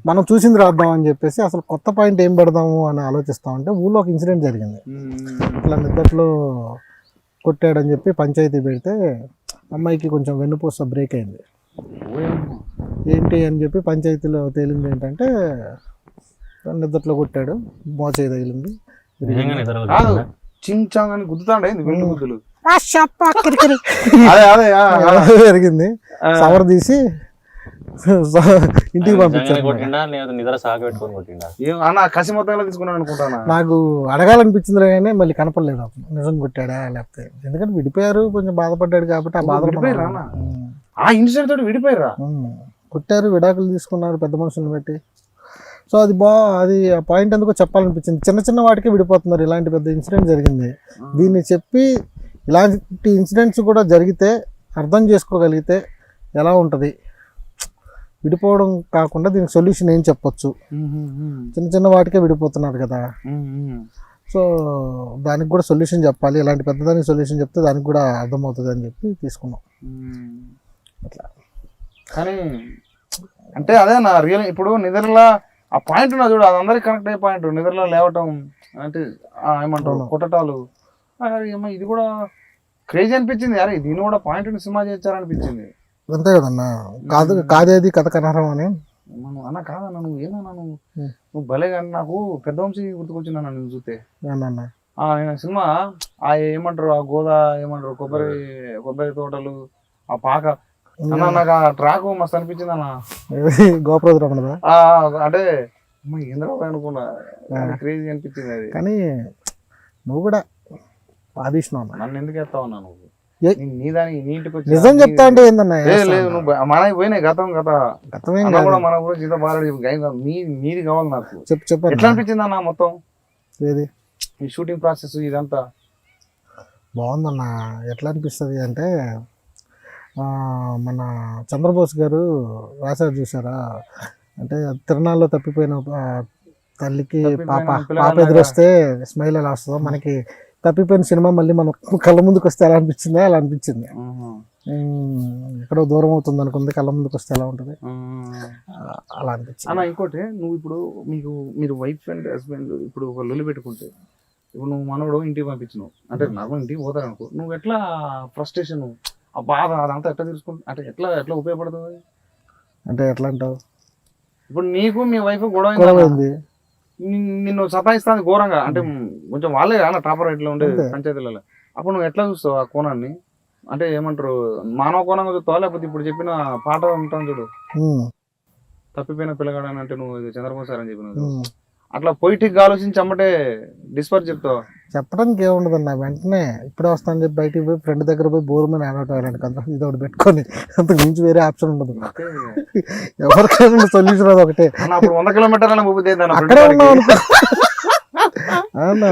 మనం చూసింది రాద్దాం అని చెప్పేసి అసలు కొత్త పాయింట్ ఏం పెడదాము అని ఆలోచిస్తామంటే ఊళ్ళో ఒక ఇన్సిడెంట్ జరిగింది ఇట్లా నిద్దట్లో కొట్టాడని చెప్పి పంచాయతీ పెడితే అమ్మాయికి కొంచెం వెన్నుపూస బ్రేక్ అయింది ఏంటి అని చెప్పి పంచాయతీలో తేలింది ఏంటంటే నిద్దట్లో కొట్టాడు మోచేయి తగిలింది చించాంగ్ అని గుద్దుతాండే వెన్ను గుద్దులు జరిగింది సవర్ తీసి ఇంటికి పంపించాను కసి మొత్తంలో తీసుకున్నాను అనుకుంటాను నాకు అడగాలనిపించింది కానీ మళ్ళీ కనపడలేదు అప్పుడు నిజం కొట్టాడా లేకపోతే ఎందుకంటే విడిపోయారు కొంచెం బాధపడ్డాడు కాబట్టి ఆ బాధ ఆ ఇన్సిడెంట్ తోటి విడిపోయారా కొట్టారు విడాకులు తీసుకున్నారు పెద్ద మనుషులను పెట్టి సో అది అది ఆ పాయింట్ ఎందుకో చెప్పాలనిపించింది చిన్న చిన్న వాటికే విడిపోతున్నారు ఇలాంటి పెద్ద ఇన్సిడెంట్ జరిగింది దీన్ని చెప్పి ఇలాంటి ఇన్సిడెంట్స్ కూడా జరిగితే అర్థం చేసుకోగలిగితే ఎలా ఉంటుంది విడిపోవడం కాకుండా దీనికి సొల్యూషన్ ఏం చెప్పొచ్చు చిన్న చిన్న వాటికే విడిపోతున్నారు కదా సో దానికి కూడా సొల్యూషన్ చెప్పాలి ఇలాంటి పెద్దదానికి సొల్యూషన్ చెప్తే దానికి కూడా అర్థమవుతుంది అని చెప్పి తీసుకున్నాం అట్లా కానీ అంటే అదే నా రియల్ ఇప్పుడు నిద్రలో ఆ పాయింట్ ఉన్నా చూడు అది అందరికి కనెక్ట్ అయ్యే పాయింట్ నిద్రలో లేవటం అంటే ఏమంటారు కొట్టటాలు ఇది కూడా క్రేజీ అనిపించింది అరే దీన్ని కూడా పాయింట్ సినిమా చేయించారనిపించింది అంతే కదన్నా కాదేది కథ కనరం అని అన్న కాదన్నా నువ్వు ఏమన్నా నువ్వు భలే కానీ నాకు పెద్ద వంశీ గుర్తుకొచ్చింది అన్న నువ్వు చూస్తే నేను సినిమా ఏమంటారు ఆ గోదా ఏమంటారు కొబ్బరి తోటలు ఆ పాక అన్న నాకు ఆ ట్రాక్ మస్తు అనిపించింది అన్న గోప్రద్ అంటే ఇంద్ర అనుకున్నా క్రేజీ అనిపించింది అది కానీ నువ్వు కూడా బాధిస్తున్నావు నన్ను ఎందుకు ఎత్తావు అన్నా నువ్వు నీ దానికి నీటికి నిజం చెప్తా అంటే ఏందన్నా లేదు నువ్వు మనకి పోయినాయి గతమే కూడా మన గురించి ఇంత బాగా నీది కావాలి నాకు చెప్పు ఎట్లా అనిపించింది అన్న మొత్తం ఏది ఈ షూటింగ్ ప్రాసెస్ ఇదంతా బాగుందన్న. ఎట్లా అనిపిస్తుంది అంటే మన చంద్రబోస్ గారు రాశారు చూసారా, అంటే తిరణాల్లో తప్పిపోయిన తల్లికి పాప ఎదురొస్తే స్మైల్ ఎలా వస్తుందో మనకి తప్పిపోయిన సినిమా మళ్ళీ మన కళ్ళ ముందుకు వస్తే ఎలా అనిపించిందో అలా అనిపించింది. ఎక్కడో దూరం అవుతుంది అనుకుంది, కళ్ళ ముందుకు వస్తే ఎలా ఉంటుంది అలా అనిపించింది అన్న. ఇంకోటి, నువ్వు ఇప్పుడు మీరు వైఫ్ అండ్ హస్బెండ్ ఇప్పుడు ఒక లొల్లి పెట్టుకుంటే, ఇప్పుడు నువ్వు మనోడు ఇంటికి పంపించినావు అంటే నార్మల్ ఇంటికి పోతారు అనుకో, నువ్వు ఎట్లా ఫ్రస్ట్రేషన్ ఆ బాధ అదంతా ఎట్లా తెలుసుకుంటా అంటే ఎట్లా ఉపయోగపడుతుంది అంటే ఎట్లా అంటావు? ఇప్పుడు నీకు మీ వైఫ్ గొడవ గొడవైంది, నిన్ను సతాయిస్తుంది ఘోరంగా, అంటే కొంచెం వాళ్ళే అలా టాపర్ ఇట్లా ఉండే పంచాయతీలలో, అప్పుడు నువ్వు ఎట్లా చూస్తావు ఆ కోణాన్ని? అంటే ఏమంటారు, మానవ కోణంగా చూస్తావా లేకపోతే ఇప్పుడు చెప్పిన పాట ఉంటాను చూడు, తప్పిపోయిన పిల్లగాడని అంటే నువ్వు చంద్రబాబు సార్ అని చెప్పిన అట్లా పొయిటిక్ ఆలోచించి అమ్మటే డిస్పర్ చెప్తావా? చెప్పడానికి ఏముండదు అన్న. వెంటనే ఇప్పుడే వస్తాను చెప్పి బయటికి పోయి ఫ్రెండ్ దగ్గర పోయి బోర్ మీద ఆడటాలంటే కదా, ఇది ఒకటి పెట్టుకొని అంతకు మించి వేరే ఆప్షన్ ఉండదు. ఎవరికైనా సొల్యూషన్ అది ఒకటే. అప్పుడు 100 కిలోమీటర్ల అక్కడే ఉన్నావు అనుకో.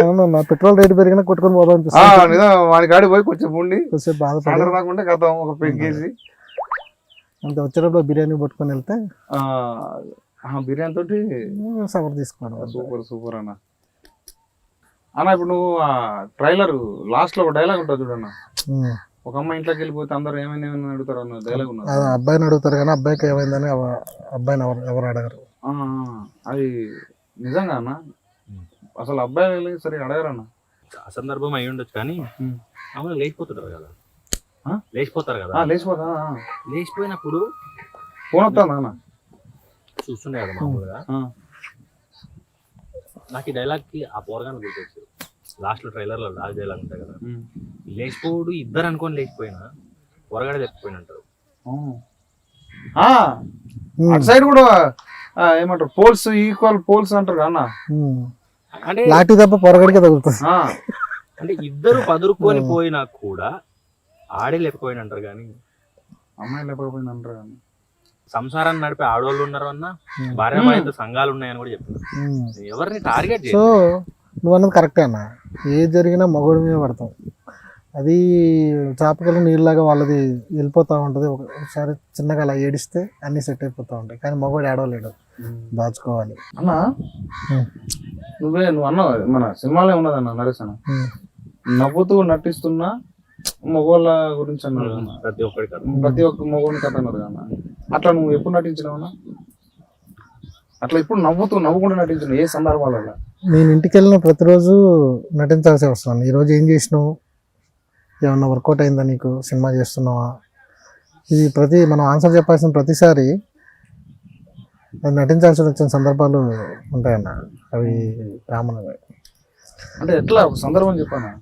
అవునా, పెట్రోల్ రేటు పెరిగినా కొట్టుకొని పోదాం అనిపిస్తుంది. వాడి కాడి పోయి కొంచెం ఉండి కొంచెం బాధపడకుండా కథ ఒక పెగ్గేసి అంత వచ్చేటప్పుడు బిర్యానీ పట్టుకొని వెళ్తే బిర్యానీ తోటి సవర్ తీసుకోవడం. సూపర్ అన్న. ఇప్పుడు నువ్వు ట్రైలర్ లాస్ట్ లో ఒక డైలాగ్ ఉంటుంది చూడన్న, ఒక అమ్మాయి ఇంట్లోకి వెళ్ళిపోతే అందరూ ఏమైనా అడుగుతారు అన్న డైలాగ్ ఉన్నది. అబ్బాయిని అడుగుతారు కానీ అబ్బాయికి ఏమైందని అబ్బాయిని ఎవరు అడగరు. అది నిజంగా అన్న, అసలు అబ్బాయి సరే అడగరన్న. అసందర్భం అయి ఉండొచ్చు కానీ అమ్మాయి లేచిపోతుంటారు కదా, లేచిపోయినప్పుడు ఫోన్ వస్తుందా అన్న? చూస్తుండే కదా మామూలుగా. నాకు ఈ డైలాగ్ కి ఆ పోరగాన్ని గుర్తొచ్చారు. లాస్ట్ లో ట్రైలర్ లో లాస్ట్ డైలాగ్ ఉంటాయి కదా, లేచిపోడు ఇద్దరు అనుకొని లేచిపోయినా పొరగాడే లేకపోయిన అంటారు. అటు సైడ్ కూడా ఏమంటారు, పోల్స్ ఈక్వల్ పోల్స్ అంటారు అన్న. అంటే లాఠీ తప్ప పొరగడికే తగులుతుంది. అంటే ఇద్దరు పదురుకొని పోయినా కూడా ఆడే లేకపోయిన అంటారు కానీ అమ్మాయి లేకపోయింది అంటారు కానీ సంసారాన్ని నడిపే ఆడవాళ్ళు ఉన్నారు అన్న, భార్యాభర్త సంఘాలు ఉన్నాయని కూడా చెప్తున్నారు. ఎవరిని టార్గెట్ సో నువ్వు అన్నది కరెక్టే అన్న. ఏది జరిగినా మగోడి మీద పడతాం. అది చాపకలు నీళ్ళలాగా వాళ్ళది వెళ్ళిపోతూ ఉంటుంది. ఒకసారి చిన్నగా అలా ఏడిస్తే అన్ని సెట్ అయిపోతూ ఉంటాయి. కానీ మగవాడు ఏడవలేడు, దాచుకోవాలి అన్న. నువ్వు అన్నావు మన సినిమాలో ఉన్నదన్న నరేష్ అన్న, నవ్వుతూ నటిస్తున్నా మగవాళ్ళ గురించి అన్నారు ప్రతి ఒక్క మగవాడిని కథ అన్నారు అన్న. అట్లా నువ్వు ఎప్పుడు నటించినావన్నా? అట్లా ఇప్పుడు నవ్వుకుండా నటించిన ఏ సందర్భాలలో? నేను ఇంటికి వెళ్ళిన ప్రతిరోజు నటించాల్సి వస్తున్నాను. ఈరోజు ఏం చేసినావు, ఏమన్నా వర్కౌట్ అయిందా, నీకు సినిమా చేస్తున్నావా, ఇది మనం ఆన్సర్ చెప్పాల్సిన ప్రతిసారి అది నటించాల్సి వచ్చిన సందర్భాలు ఉంటాయన్న. అవి కామన్గా. అంటే ఎట్లా సందర్భం చెప్పానా?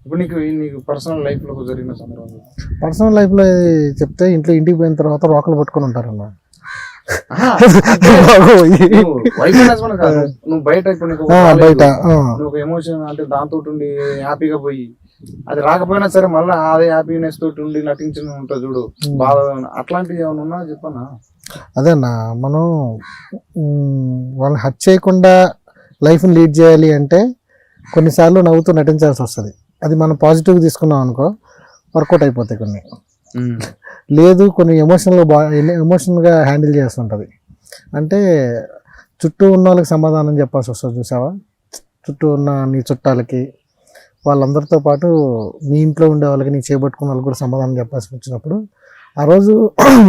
ఇప్పుడు నీకు పర్సనల్ లైఫ్లో జరిగిన సందర్భం? పర్సనల్ లైఫ్లో చెప్తే ఇంటికి పోయిన తర్వాత రోకలు పట్టుకొని ఉంటారన్న. నువ్వు బయట ఇప్పుడు నువ్వు ఎమోషన్ అంటే దాంతో ఉండి హ్యాపీగా పోయి అది రాకపోయినా సరే మళ్ళీ అదే హ్యాపీనెస్ తోటి ఉండి నటించిన ఉంటుంది చూడు బాధ, అట్లాంటివి ఏమైనా ఉన్నా చెప్పన్నా? అదేనా, మనం వాళ్ళని హర్ట్ చేయకుండా లైఫ్ని లీడ్ చేయాలి అంటే కొన్నిసార్లు నవ్వుతూ నటించాల్సి వస్తుంది. అది మనం పాజిటివ్గా తీసుకున్నాం అనుకో వర్కౌట్ అయిపోతాయి. కొన్ని లేదు కొన్ని ఎమోషనల్గా హ్యాండిల్ చేస్తుంటుంది. అంటే చుట్టూ ఉన్న వాళ్ళకి సమాధానం చెప్పాల్సి వస్తుంది చూసావా, చుట్టూ ఉన్న నీ చుట్టాలకి వాళ్ళందరితో పాటు నీ ఇంట్లో ఉండే వాళ్ళకి నీ చేపట్టుకున్న వాళ్ళకి కూడా సమాధానం చెప్పాల్సి వచ్చినప్పుడు ఆ రోజు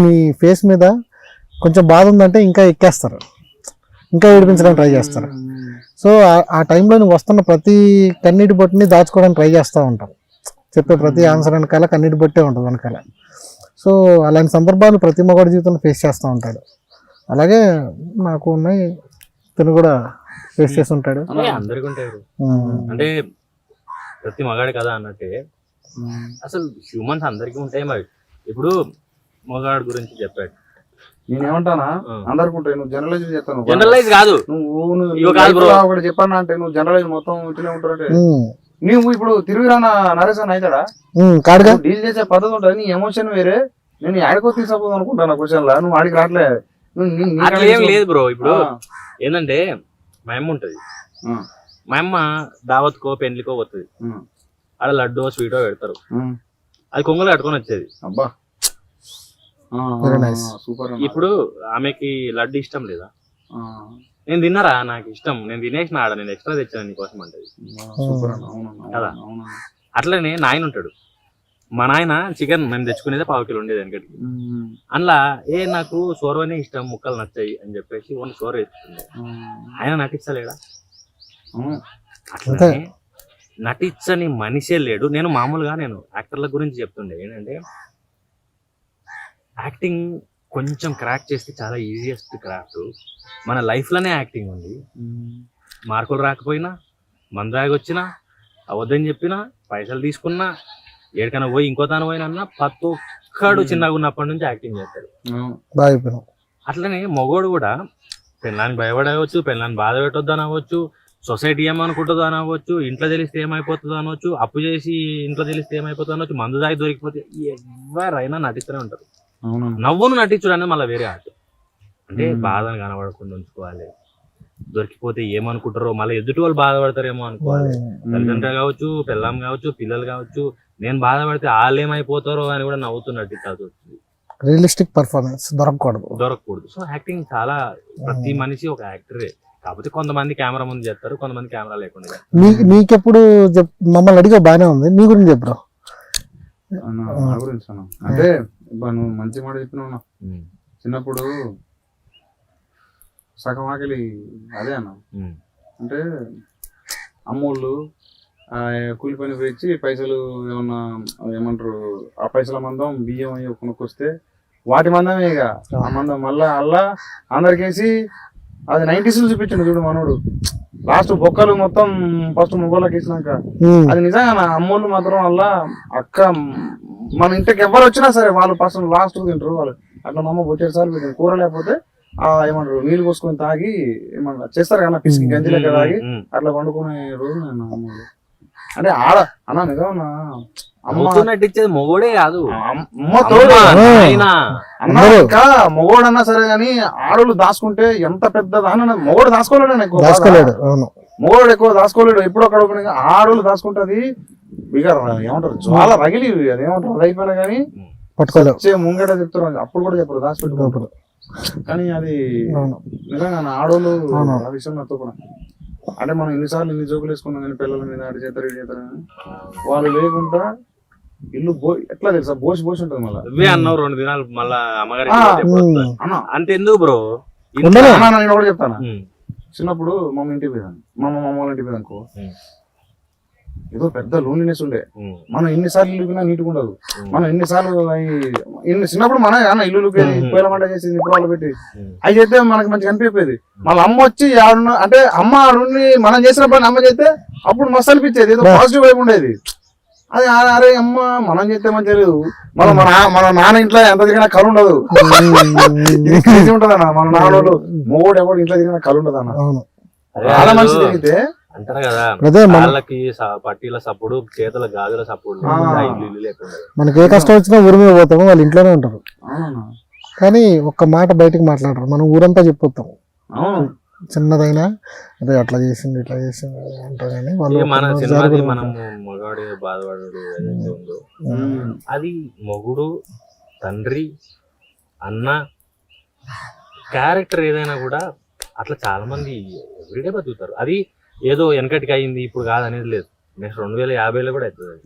మీ ఫేస్ మీద కొంచెం బాధ ఉందంటే ఇంకా ఎక్కేస్తారు, ఇంకా ఏడిపించడానికి ట్రై చేస్తారు. సో ఆ టైంలో నువ్వు వస్తున్న ప్రతి కన్నీటి బొట్టుని దాచుకోవడానికి ట్రై చేస్తూ ఉంటాం. చెప్పే ప్రతి ఆన్సర్ వెనకాల కన్నీటి బొట్టే ఉంటుంది వెనకాల. సో అలాంటి సందర్భాలు ప్రతి మగవాడి జీవితంలో ఫేస్ చేస్తూ ఉంటాడు. అలాగే నాకు ఉన్నాయి, తను కూడా ఫేస్ చేసి ఉంటాడు. అందరికీ ఉంటాయి. అంటే ప్రతి మగాడి కదా అన్నట్టే అసలు హ్యూమన్స్ అందరికీ ఉంటాయి. మరి ఇప్పుడు మగాడి గురించి చెప్పాడు, నేనేమంటానా అందరికి ఉంటాయి. నువ్వు జనరలైజ్ చేస్తాను, జనరలైజ్ కాదు ఒకటి చెప్పాను అంటే నువ్వు జనరలైజ్ మొత్తం ఇట్లనే ఉంటారంటే నువ్వు ఇప్పుడు తిరిగిరానా నరేష్ అని అవుతాడా? డీల్ చేసే పద్ధతి ఉంటుంది. నీ ఎమోషన్ వేరే, నేను ఆడికో తీసుకోపోదు అనుకుంటాను క్వశ్చన్ లా, నువ్వు ఆడికి రావట్లే. ఏం లేదు బ్రో. ఇప్పుడు ఏంటంటే మా అమ్మ ఉంటది, మా అమ్మ దావత్కో పెళ్లికో పోతుంది. ఆడ లడ్డో స్వీటో పెడతారు, అది కొంగలు కట్టుకొని వచ్చేది. అబ్బా Very nice. సూపర్. ఇప్పుడు ఆమెకి లడ్డు ఇష్టం లేదా, నేను తిన్నారా నాకు ఇష్టం, నేను తినేసిన ఆడ, నేను ఎక్స్ట్రా తెచ్చాను నీకోసం అంటది సూపర్ కదా. అట్లనే నాయన ఉంటాడు, మా నాయన చికెన్ మేము తెచ్చుకునేదే 1/2 కిలో ఉండేది వెనకటికి. అందులో నాకు సోర్వనే ఇష్టం, ముక్కలు నచ్చాయి అని చెప్పేసి ఓన్లీ సోర్ వేసుకుండే. ఆయన నటించలేడా? అట్లనే నటించని మనిషే లేడు. నేను మామూలుగా నేను యాక్టర్ల గురించి చెప్తుండే ఏంటంటే, యాక్టింగ్ కొంచెం క్రాక్ చేస్తే చాలా ఈజియెస్ట్ క్రాఫ్ట్. మన లైఫ్లోనే యాక్టింగ్ ఉంది. మార్కులు రాకపోయినా, మందాగి వచ్చినా, అవద్దని చెప్పినా, పైసలు తీసుకున్నా, ఏడికైనా పోయి ఇంకో తాను పోయినా ప్రతి ఒక్కడు చిన్నగా ఉన్నప్పటి నుంచి యాక్టింగ్ చేస్తాడు. అట్లనే మగోడు కూడా పెళ్ళాన్ని భయపడవచ్చు, పెళ్ళాన్ని బాధ పెట్టొద్దు అనవచ్చు, సొసైటీ ఏమనుకుంటుందో అనవచ్చు, ఇంట్లో తెలిస్తే ఏమైపోతుందో అనవచ్చు, అప్పు చేసి ఇంట్లో తెలిస్తే ఏమైపోతుందో అనవచ్చు, మందు దాగి దొరికిపోతే ఎవరైనా నటిస్తూనే ఉంటారు. నవ్వును నటించడం అనేది మళ్ళీ వేరే ఆర్ట్. అంటే బాధను కనబడకుండా ఉంచుకోవాలి, దొరికిపోతే ఏమనుకుంటారో, మళ్ళీ ఎదుటి వాళ్ళు బాధపడతారేమో అనుకోవాలి. తల్లిదండ్రులు కావచ్చు, పిల్లం కావచ్చు, పిల్లలు కావచ్చు, నేను బాధపడితే వాళ్ళు ఏమైపోతారో అని కూడా నవ్వుతూ నటించాల్సి వస్తుంది. రియలిస్టిక్ పర్ఫార్మెన్స్ దొరకకూడదు. సో యాక్టింగ్ చాలా, ప్రతి మనిషి ఒక యాక్టరే. కాకపోతే కొంతమంది కెమెరా ముందు చేస్తారు, కొంతమంది కెమెరా లేకుండా. నీకెప్పుడు మమ్మల్ని అడిగా బాగానే ఉంది, నీ గురించి చెప్పరా? అంటే నువ్వు మంచి మాట చెప్పినావు. చిన్నప్పుడు సగం ఆకలి అదే అన్న. అంటే అమ్మోళ్ళు కూలి పని పోయించి పైసలు ఏమన్నా ఏమంటారు, ఆ పైసల మందం బియ్యం అయ్యి కొనుక్కొస్తే వాటి మందమే ఇక ఆ మందం మళ్ళా అల్లా అందరికేసి అది 90s చూపించండు చూడు మనోడు. లాస్ట్ బొక్కలు మొత్తం ఫస్ట్ మొగోళ్ళకి ఇచ్చినాక అది నిజంగా నా అమ్మోళ్ళు మాత్రం వల్ల అక్క మన ఇంటికి ఎవరు వచ్చినా సరే వాళ్ళు ఫస్ట్ లాస్ట్ తింటారు వాళ్ళు. అట్లా మా అమ్మ బొచ్చేడు సార్లు పెట్టింది. కూర లేకపోతే ఏమంటారు నీళ్ళు పోసుకొని తాగి ఏమన్నా చేస్తారు కదా పిసికి గంజి లెక్క తాగి అట్లా వండుకునే రోజు నేను అమ్మోళ్ళు. అంటే ఆడ అన్నా నిజమన్నా నటించేది మొగోడే కాదు, ఇంకా మొగోడన్నా సరే గానీ ఆడోళ్ళు దాచుకుంటే ఎంత పెద్ద దాని మొగోడు దాచుకోలేడు ఎక్కువ, మొగోడు ఎక్కువ దాచుకోలేడు. ఎప్పుడు అక్కడ ఆడోళ్ళు దాచుకుంటది ఇక ఏమంటారు జ్వాల రగిలి అదేమంటారు అది అయిపోయినా కానీ పట్టుకోలే ముంగట చెప్తారు, అప్పుడు కూడా చెప్పరు దాచిపెట్టుకోరు. కానీ అది నిజంగా ఆడోళ్ళు ఆ విషయం నాతో కూడా. అంటే మనం ఎన్నిసార్లు ఇన్ని జోకులు వేసుకున్నాం కానీ పిల్లల మీద అడి చేస్తారు ఇటు చేస్తారు కానీ వాళ్ళు లేకుండా ఇల్లు ఎట్లా తెలుసా బోసి ఉంటది. మళ్ళీ అన్నావు 2 దినాలు మళ్ళా అమ్మగారి అంతెందుకు బ్రో. నేను కూడా చెప్తాను, చిన్నప్పుడు మమ్మ ఇంటికి పోయాను, మమ్మ వాళ్ళ ఇంటికి పోయానుకో ఏదో పెద్ద లోన్లీనెస్ ఉండే. మనం ఎన్నిసార్లు ఇల్లు పోయినా నీట్గా ఉండదు. మనం ఎన్నిసార్లు చిన్నప్పుడు మన ఇల్లు పొయ్యిల మంట చేసి నిపుణాలు పెట్టి అవి చేస్తే మనకి మంచిగా అనిపించేది. మళ్ళీ అమ్మ వచ్చి అంటే అమ్మ ఆడుండి మనం చేసిన పని అమ్మ చేస్తే అప్పుడు మస్తు అనిపించేది, ఏదో పాజిటివ్ వైపు ఉండేది. అది అరే అమ్మ మనం చేస్తే మంచిగా లేదు, మన నాన్న ఇంట్లో ఎంత తిరిగినా కలు ఉండదు. ఇది ఉంటది అన్న, మన నాన్నోళ్ళు మొగోడు ఎవరు ఇంట్లో తిరిగినా కలు ఉండదు అన్న. చాలా మంచి తిరిగితే అంటారు కదా వాళ్ళకి పట్టీల సప్పుడు చేతుల గాజుల సప్పుడు లేకుండా మనకి ఏ కష్టం వచ్చినా ఊరి మీద పోతాము, వాళ్ళు ఇంట్లోనే ఉంటారు. కానీ ఒక్క మాట బయటకు మాట్లాడరు, మనం ఊరంతా చెప్పొస్తాం. చిన్నదైనా అదే అట్లా చేసింది ఇట్లా చేసింది అంటారు. కానీ వాళ్ళు మగాడు బాధపడు ఏదైతే ఉందో అది మొగుడు, తండ్రి, అన్న క్యారెక్టర్ ఏదైనా కూడా అట్లా చాలా మంది ఎవ్రీడే బతుకుతారు. అది ఏదో వెనకటికి అయింది ఇప్పుడు కాదు అనేది లేదు, నెక్స్ట్ 2050లో కూడా అవుతుంది.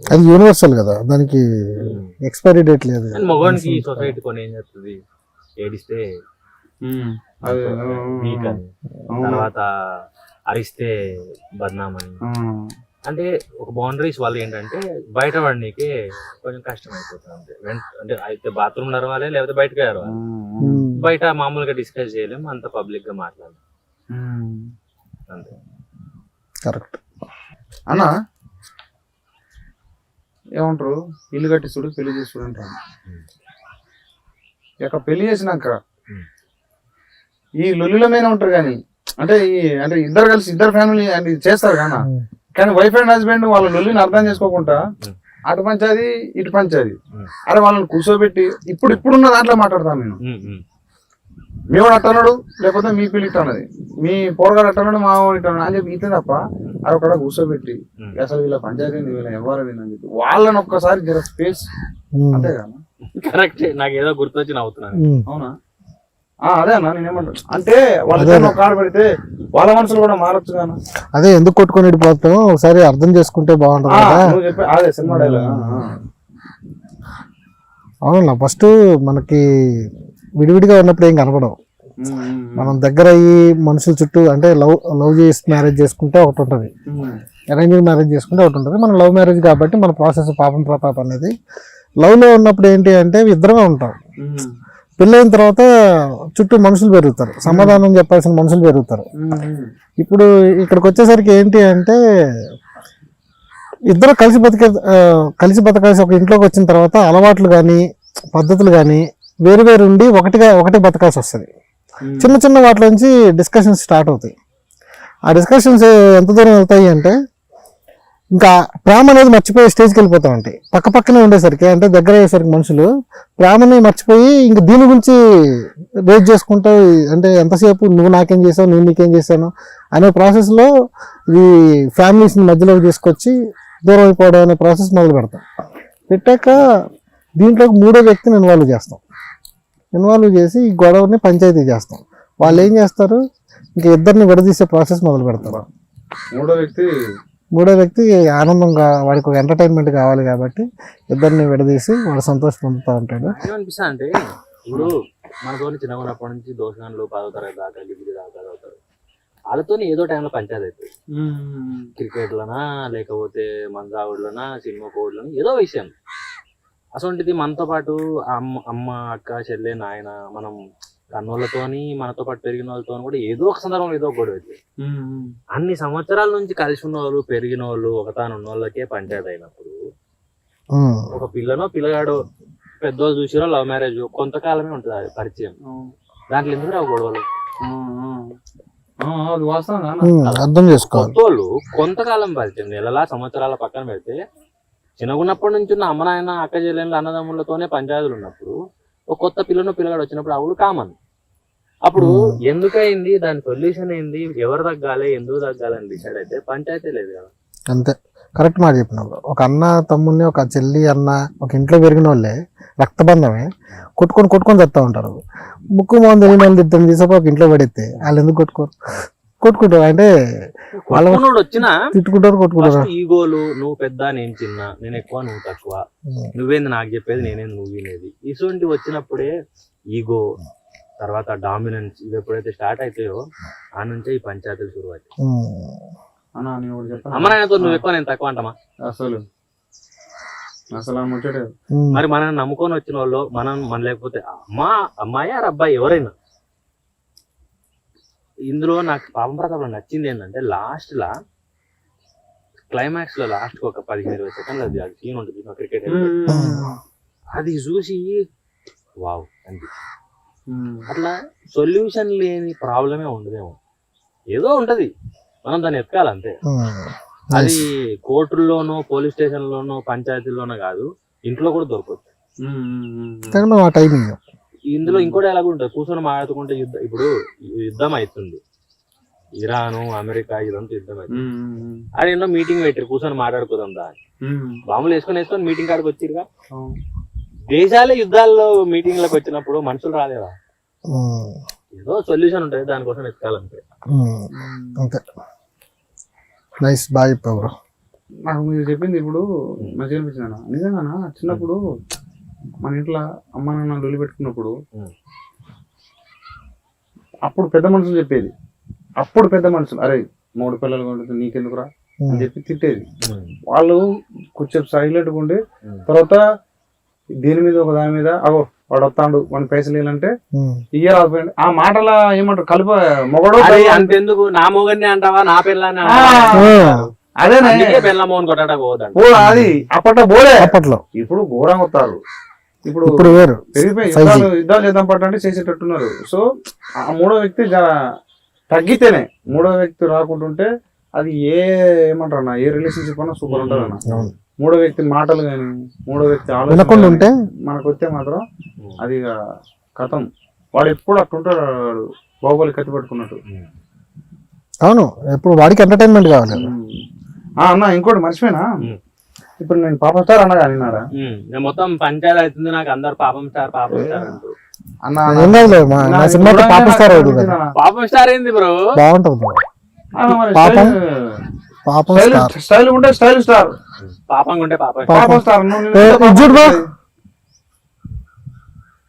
అది యూనివర్సల్ కదా, దానికి ఎక్స్పైరీ డేట్ లేదు. మగవానికి సొసైటీ కొని ఏం చేస్తుంది, ఏడిస్తే వీక్ అని, తర్వాత అరిస్తే బద్నామని. అంటే ఒక బౌండరీస్ వల్ల ఏంటంటే బయట పడనీకే కొంచెం కష్టం అయిపోతుంది. అంటే అయితే బాత్రూమ్ నరవాలి లేకపోతే బయటకు అరవాలి, బయట మామూలుగా డిస్కస్ చేయలేము, అంత పబ్లిక్ గా మాట్లాడలేము. అంతే కరెక్ట్ అన్న. ఏమంటారు ఇల్లు కట్టి చూడు పెళ్లి చేసి చూడు అంటారు. ఇక పెళ్లి చేసినాక ఈ లొల్లిలోనే ఉంటారు కానీ అంటే ఇద్దరు కలిసి ఇద్దరు ఫ్యామిలీ అంటే చేస్తారు కానీ వైఫ్ అండ్ హస్బెండ్ వాళ్ళ లొల్లిని అర్థం చేసుకోకుండా అటు పంచాది ఇటు పంచాది. అరే వాళ్ళని కూర్చోబెట్టి ఇప్పుడున్న దాంట్లో మాట్లాడతాను నేను. మీ వాడు అట్టన్నాడు లేకపోతే మీ పిల్లి ఇట్టన్నది, మీ పోరగాడు అట్టన్నాడు మా వాడు ఇట్టన్నాడు అని చెప్పి ఇట్లా తప్ప అక్కడ కూర్చోబెట్టి అసలు వీళ్ళ పంచాయతీ వీళ్ళ ఎవరు అని చెప్పి వాళ్ళని ఒక్కసారి జర స్పేస్ అంతే కదా కరెక్ట్. నాకు ఏదో గుర్తొచ్చి నవ్వుతున్నాను. అవునా అదే అన్న నేనేమంటా అంటే వాళ్ళ కాడ పెడితే వాళ్ళ మనసులు కూడా మారచ్చు కదా. అదే ఎందుకు కొట్టుకొని వెళ్ళిపోతాం ఒకసారి అర్థం చేసుకుంటే బాగుంటుంది కదా. నువ్వు చెప్పే అదే సినిమా డైలాగ్. అవునా ఫస్ట్ మనకి విడివిడిగా ఉన్నప్పుడు ఏం కనపడవు. మనం దగ్గర అయ్యి మనుషుల చుట్టూ అంటే లవ్ చేసి మ్యారేజ్ చేసుకుంటే ఒకటి ఉంటుంది, అరేంజ్ మ్యారేజ్ చేసుకుంటే ఒకటి ఉంటుంది. మనం లవ్ మ్యారేజ్ కాబట్టి మన ప్రాసెస్ పాపం ప్రతాప్ అనేది లవ్ లో ఉన్నప్పుడు ఏంటి అంటే ఇద్దరమే ఉంటాం. పెళ్ళైన తర్వాత చుట్టూ మనుషులు పెరుగుతారు, సమాధానం చెప్పాల్సిన మనుషులు పెరుగుతారు. ఇప్పుడు ఇక్కడికి వచ్చేసరికి ఏంటి అంటే ఇద్దరు కలిసి బతకాల్సి ఒక ఇంట్లోకి వచ్చిన తర్వాత అలవాట్లు కానీ పద్ధతులు కానీ వేరు వేరు ఉండి ఒకటే బతకాల్సి వస్తుంది. చిన్న చిన్న వాటి నుంచి డిస్కషన్స్ స్టార్ట్ అవుతాయి. ఆ డిస్కషన్స్ ఎంత దూరం వెళ్తాయి అంటే ఇంకా ప్రేమ అనేది మర్చిపోయి స్టేజ్కి వెళ్ళిపోతా ఉంటాయి. పక్కనే ఉండేసరికి అంటే దగ్గర అయ్యేసరికి మనుషులు ప్రేమని మర్చిపోయి ఇంక దీని గురించి రేట్ చేసుకుంటూ అంటే ఎంతసేపు నువ్వు నాకేం చేసావు నేను నీకేం చేశాను అనే ప్రాసెస్లో ఈ ఫ్యామిలీస్ని మధ్యలోకి తీసుకొచ్చి దూరం అయిపోవడం అనే ప్రాసెస్ మొదలు పెడతాం. పెట్టాక దీంట్లోకి మూడో వ్యక్తిని ఇన్వాల్వ్ చేసి ఈ గొడవని పంచాయతీ చేస్తాం. వాళ్ళు ఏం చేస్తారు ఇంకా ఇద్దరిని విడదీసే ప్రాసెస్ మొదలు పెడతారు. మూడో వ్యక్తి ఆనందంగా వాడికి ఒక ఎంటర్టైన్మెంట్ కావాలి కాబట్టి ఇద్దరిని విడదీసి వాడు సంతోషం పొందుతూ ఉంటాడు. ఏమనిపిస్తా అంటే ఇప్పుడు మనతో చిన్నగా ఉన్నప్పటి నుంచి దోషణాలు 10వ తరగతి దాకా డిగ్రీ దాకా చదువుతారు. వాళ్ళతో ఏదో టైంలో పంచాయతీ అవుతుంది. క్రికెట్లనా లేకపోతే మంజావుడ్లనా సినిమా కోడ్లనా ఏదో విషయం. అసలు మనతో పాటు అమ్మ అక్క చెల్లె నాయన మనం కన్నోళ్ళతోని మనతో పాటు పెరిగిన వాళ్ళతో కూడా ఏదో ఒక సందర్భంలో ఏదో ఒక గొడవ అవుతుంది. అన్ని సంవత్సరాల నుంచి కలిసి ఉన్న వాళ్ళు పెరిగిన వాళ్ళు ఒకతాను ఉన్న వాళ్ళకే పంచాయతీ అయినప్పుడు ఒక పిల్లగాడో పెద్దోళ్ళు చూసిరో లవ్ మ్యారేజ్ కొంతకాలమే ఉంటుంది అది పరిచయం. దాంట్లో ఎందుకు రావు గొడవలు? అర్థం చేసుకోవాలి. కొత్తోళ్ళు కొంతకాలం పరిచయం నెలలా సంవత్సరాల పక్కన పెడితే చిన్నగున్నప్పటి నుంచి ఉన్న అమ్మ నాయన అక్క చెల్లెళ్ళు అన్నదమ్ములతోనే పంచాయతీలు ఉన్నప్పుడు ఒక కొత్త పిల్లగాడు వచ్చినప్పుడు అప్పుడు కామన్. అప్పుడు ఎందుకైంది దాని సొల్యూషన్ ఏంది ఎవరు తగ్గాలి ఎందుకు తగ్గాలి అని డిసైడ్ అయితే పంచాయతీ లేదు కదా. అంతే కరెక్ట్ మాట చెప్పినప్పుడు ఒక అన్న తమ్ముడిని ఒక చెల్లి అన్న ఒక ఇంట్లో పెరిగిన వాళ్ళే రక్తబంధమే కొట్టుకొని చెప్తా ఉంటారు. ముక్కు మొహం తెలియని వాళ్ళు ఇద్దరు తీసుకొని ఒక ఇంట్లో పడితే వాళ్ళు ఎందుకు కొట్టుకుంటారు అంటే వాళ్ళ వచ్చినా కొట్టుకుంటారు. ఈగోలు నువ్వు పెద్ద నేను చిన్న నేను ఎక్కువ నువ్వు తక్కువ నువ్వేంది నాకు చెప్పేది నేనేది నువ్వు వినేది ఇటువంటి వచ్చినప్పుడే ఈగో తర్వాత డామినెన్స్ ఇవి ఎప్పుడైతే స్టార్ట్ అవుతాయో ఆ నుంచే ఈ పంచాయతీలు షురు అవుతాయి. అమ్మ నాయనతో నువ్వు ఎక్కువ నేను తక్కువ అంటామా? అసలు మరి మనం నమ్ముకొని వచ్చిన వాళ్ళు మన లేకపోతే అమ్మాయి ఆర్ అబ్బాయి ఎవరైనా ఇందులో నాకు పాపం ప్రతాప్లో నచ్చింది ఏంటంటే లాస్ట్ లా క్లైమాక్స్ లో లాస్ట్ ఒక 15-20 సెకండ్లు అది సీన్ ఉంటుంది క్రికెట్ అది చూసి వావ్ అనిపించింది. అట్లా సొల్యూషన్ లేని ప్రాబ్లమే ఉండదేమో, ఏదో ఉంటది మనం దాన్ని ఎత్తుకాలంతే. అది కోర్టుల్లోనో పోలీస్ స్టేషన్ లోనో పంచాయతీల్లోనో కాదు ఇంట్లో కూడా దొరకవచ్చు. ఇందులో ఇంకోటి ఎలా ఉంటుంది కూర్చొని మాట్లాడుకుంటే ఇప్పుడు యుద్ధం అవుతుంది ఇరాను అమెరికా ఇదంతా యుద్ధం అవుతుంది. అది ఎన్నో మీటింగ్ పెట్టారు కూర్చొని మాట్లాడుకోదాం దాన్ని బాంబులు వేసుకొని మీటింగ్ కాడికి వచ్చిరుగా. దేశాలే యుద్ధాల్లో మీటింగ్ లకు వచ్చినప్పుడు మనుషులు రాలేదా? ఏదో సొల్యూషన్ ఉంటుంది దానికోసం ఎత్తుకాలంటే. బాగా చెప్పావు బ్రో. నాకు మీరు చెప్పింది ఇప్పుడు మంచిగా అనిపించింది. నిజంగా చిన్నప్పుడు మన ఇంట్లో అమ్మ నాన్న లొల్లి పెట్టుకున్నప్పుడు అప్పుడు పెద్ద మనుషులు చెప్పేది, అప్పుడు పెద్ద మనుషులు అరే 3 పిల్లలు కొంటే నీకెందుకురా అని చెప్పి తిట్టేది. వాళ్ళు కొంచెం సైలెంట్గా ఉండి తర్వాత దీని మీద ఒక దాని మీద అగో వాడు వస్తాడు వాడిని పైసలు ఇవ్వాలంటే ఇయ్యాలి. ఆ మాటల ఏమంటారు కలుపు మొగడు అంతెందుకు నా మొగన్ని అంటావా నా పిల్లని అదే అది అప్పట్లో బోలే అప్పట్లో. ఇప్పుడు ఘోరంగా వస్తారు. ఇప్పుడు పెరిగిపోయి యుద్ధాలు చేద్దాం పట్టంటే చేసేటట్టున్నారు. సో ఆ మూడో వ్యక్తి తగ్గితేనే మూడో వ్యక్తి రాకుంటుంటే అది ఏమంటారు ఏ రిలేషన్షిప్ అన్నా సూపర్ ఉంటుంది అన్న. మూడో వ్యక్తి మాటలు కానీ మూడో వ్యక్తి ఆలోచన ఉంటే మనకు వస్తే మాత్రం అది కథం. వాడు ఎప్పుడు అట్టుంటాడు, బాహుబలి కత్తి పట్టుకున్నట్టు. అవును, ఎప్పుడు వాడికి ఎంటర్టైన్మెంట్ కావాలి. అన్న ఇంకోటి మర్చిపోయినా, ఇప్పుడు నేను పాపం స్టార్ అన్నగా నిన్నాడా మొత్తం పంచాయతీ అవుతుంది నాకు, అందరు పాపం స్టార్ అంటారు. అన్న ఏం కాదులే, మా సినిమాకి పాపం స్టార్ అవుతుంది కదా. పాపం స్టార్ ఏంది బ్రో? బాగుంటది bro. పాపం పాపం స్టార్ స్టైల్ ఉంటే స్టైల్ స్టార్, పాపంగా ఉంటే పాపం పాపం స్టార్. చూడు bro.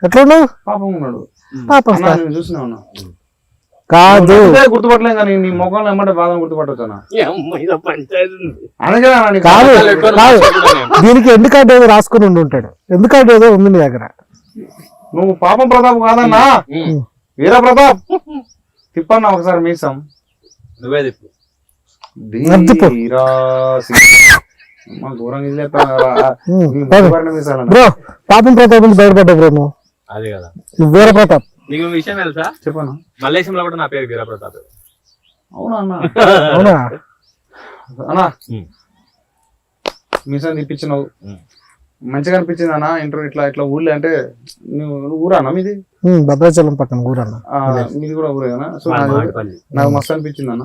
ఎట్లా ఉన్నావు? పాపం ఉన్నాడు పాపం అన్న, స్టార్ నేను చూసినా ఉన్నా. కాదు, గుర్తుపట్టలేం కానీ నీ ముఖంలో ఏమంటే బాధ గుర్తుపట్టొచ్చానా? పంచాయతీ ఉంది. అందుకే అన్న నీకు కాదు కాదు, దీనికి ఎందు కార్డు ఏదో రాసుకుని ఉండి ఉంటాడు. ఎందు కార్డు ఏదో ఉంది నీ దగ్గర. నువ్వు పాపం ప్రతాప్ కాదన్నా, వీర ప్రతాప్. తిప్పన్నా ఒకసారి మీసం. నువ్వే తిప్పు. తిప్పు. దూరంగా బ్రో పాపం ప్రతాప్ నుంచి బయటపడ్డా బ్రో నువ్వు. అదే కదా, నువ్వు వీర ప్రతాప్. నీకు విషయం తెలుసా? చెప్పాను. మలేషియంలో కూడా నా పేరు వీరప్రతాప్. అవునా అన్న? అవునా అన్నా మీసం తిప్పించినావు, మంచిగా అనిపించింది అన్న. ఇంటర్వ్యూ ఇట్లా ఇట్లా ఊళ్ళో అంటే నువ్వు ఊరానా మీది? భద్రాచలం పక్కన ఊరన్న. మీది కూడా ఊరే కదా. సో నాకు మస్తు అనిపించింది అన్న.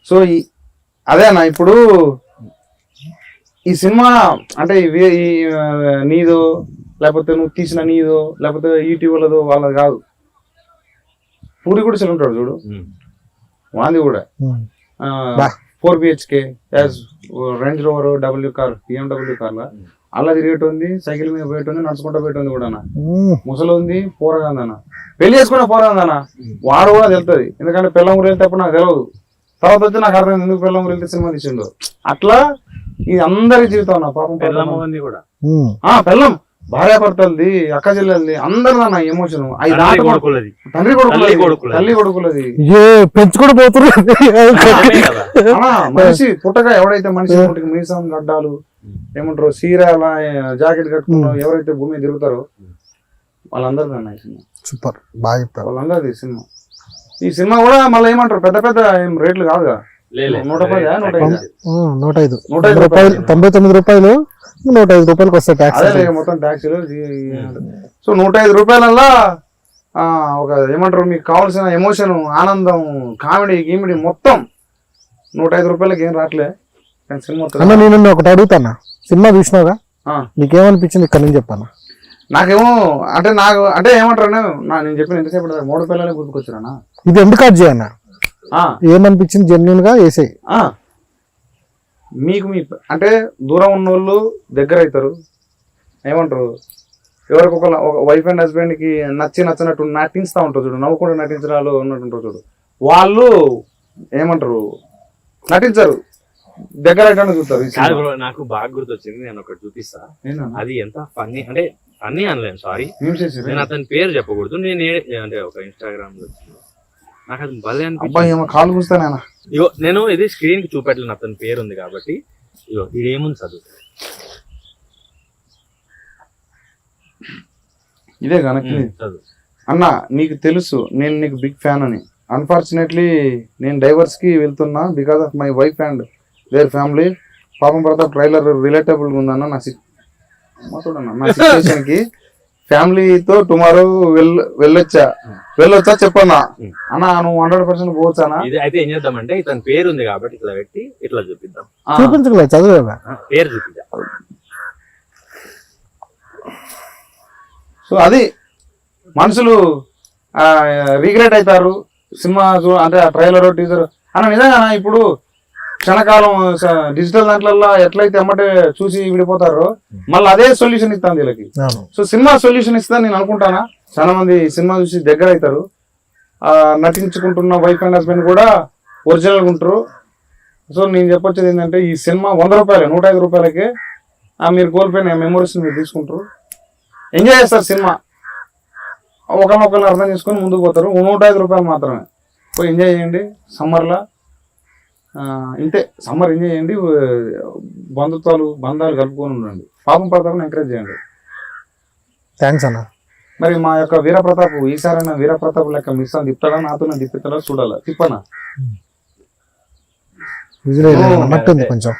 సో అదే అన్న, ఇప్పుడు ఈ సినిమా అంటే నీదో లేకపోతే నువ్వు తీసిన నీదో లేకపోతే యూట్యూబ్లదో వాళ్ళది కాదు. పూరి కూడా ఉంటాడు చూడు, వాంది కూడా 4 BHK range rover W car BMW కార్లో అలా తిరిగేటుంది, సైకిల్ మీద పోయేటుంది, నడుచుకుంటూ పోయేటుంది కూడా అన్న. ముసలు ఉంది, పోరగాందన్న, పెళ్లి చేసుకున్న పోరగాందన్న. వాడు కూడా తెలుస్తుంది, ఎందుకంటే పిల్లం ఊరు వెళ్తే అప్పుడు నాకు తెలియదు. తర్వాత వచ్చి నాకు అర్థం ఎందుకు పిల్లం ఊరు వెళ్తే సినిమా తీసిండు. అట్లా ఇది అందరి జీవితం అన్న. పాపం పిల్లం భార్యాభర్తలది, అక్క చెల్లెలది, అందరిదన్న ఎమోషన్. తండ్రి కొడుకులది, తల్లి కొడుకులది, పెంచుకొని పోతున్నారు. మనిషి పుట్టగా ఎవడైతే మనిషి పుట్టికి మీసం గడ్డాలు ఏమంటారు సీర జాకెట్ కట్టుకున్నావు ఎవరైతే భూమి తిరుగుతారో వాళ్ళందరిది అన్న ఈ సినిమా. సూపర్, బాగా చెప్తారు వాళ్ళందరిది సినిమా. ఈ సినిమా కూడా మళ్ళీ ఏమంటారు పెద్ద పెద్ద ఏం రేట్లు కాదుగా. 105 రూపాయలు, 99 రూపాయలు, 105 రూపాయలకి వస్తాయి ట్యాక్స్. అదే మొత్తం ట్యాక్సీలు. సో 105 రూపాయలల్లా ఒక ఏమంటారు మీకు కావాల్సిన ఎమోషన్, ఆనందం, కామెడీ గీమిడీ మొత్తం 105 రూపాయలకి ఏం రావట్లే. సినిమా అన్న నేను ఒకటి అడుగుతానా, సినిమా చూసినావుగా, నీకేమనిపించింది ఇక్కడ నుంచి చెప్పాను. నాకేమో అంటే ఏమంటారు నేను చెప్పిన ఎంతసేపు 3 రూపాయలనే గుర్తుకొచ్చానా. ఇది ఎందుకు అది చేయన్నా, ఏమనిపించింది జెన్యున్ గా వేసే. మీకు అంటే దూరం ఉన్న వాళ్ళు దగ్గర అవుతారు. ఏమంటారు ఎవరికి ఒక వైఫ్ అండ్ హస్బెండ్ కి నచ్చినట్టు నటిస్తా ఉంటారు చూడు, నవ్వుకుంటూ నటించడాలు ఉన్నట్టుంటారు చూడు, వాళ్ళు ఏమంటారు నటించరు, దగ్గర అయితే చూస్తారు. నాకు బాగా గుర్తొచ్చింది, నేను ఒకటి చూపిస్తా. అది ఎంత ఫన్నీ అంటే ఫన్నీ అనలేను, సారీ నేను అతని పేరు చెప్పకూడదు. నేను అంటే ఒక ఇన్స్టాగ్రామ్ లో నాకు అది భలే అనిపించింది. కాలు కూస్తాను ఇగో నేను ఇది స్క్రీన్ కి చూపెట్టలేను, అతని పేరు ఉంది కాబట్టి. ఇగో ఇది ఏముంది చదువు, ఇదే కనుక అన్న. నీకు తెలుసు నేను నీకు బిగ్ ఫ్యాన్ అని. అన్ఫార్చునేట్లీ నేను డైవర్స్ కి వెళ్తున్నా because of my wife and their family. పాపం ప్రతాప్ ట్రైలర్ రిలేటబుల్ ఉందన్న నా సిచ్యువేషన్ కి. ఫ్యామిలీతో టుమారో వెళ్ళొచ్చా చెప్పన్నా అన్న. నువ్వు 100% పోవచ్చానా? ఇది అయితే ఏం చేద్దామంటే ఇతని పేరు ఉంది కాబట్టి ఇట్లా పెట్టి ఇట్లా చూపిద్దాం. చూపించలేదు, చదువు పేరు చూపిద్దాం. సో అది మనుషులు రిగ్రెట్ అవుతారు సినిమా అంటే ఆ ట్రైలర్ టీజర్ అన్న. నిజంగా ఇప్పుడు క్షణకాలం డిజిటల్ దాంట్లో ఎట్లయితే ఎమ్మటే చూసి విడిపోతారో మళ్ళీ అదే సొల్యూషన్ ఇస్తాను వీళ్ళకి. సో సినిమా సొల్యూషన్ ఇస్తాను నేను అనుకుంటానా. చాలా మంది సినిమా చూసి దగ్గర అవుతారు, నటించుకుంటున్న వైఫ్ అండ్ హస్బెండ్ కూడా ఒరిజినల్గా ఉంటారు. సో నేను చెప్పొచ్చేది ఏంటంటే ఈ సినిమా 100 రూపాయలు 105 రూపాయలకే మీరు కోల్పోయిన మెమోరీస్ మీరు తీసుకుంటారు, ఎంజాయ్ చేస్తారు. సినిమా ఒకరినొకరిని అర్థం చేసుకొని ముందుకు పోతారు. 105 రూపాయలు మాత్రమే పోయి ఎంజాయ్ చేయండి. సమ్మర్లో ఇంతే, సమ్మర్ ఎంజాయ్ చేయండి. బంధాలు కలుపుకొని ఉండండి. పాపం ప్రతాప్ని ఎంకరేజ్ చేయండి. థ్యాంక్స్ అన్న. మరి మా యొక్క వీరప్రతాప్ ఈసారైనా వీరప్రతాప్ లెక్క మిస్ అని తిప్పుతాడా, నాతోనే తిప్పుతాడా చూడాలా. తిప్పనా మట్టుంది కొంచెం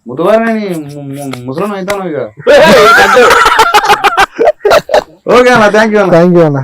బుధవారం ముసలం అవుతాను ఇక. ఓకే అన్న, థ్యాంక్ యూ అన్న.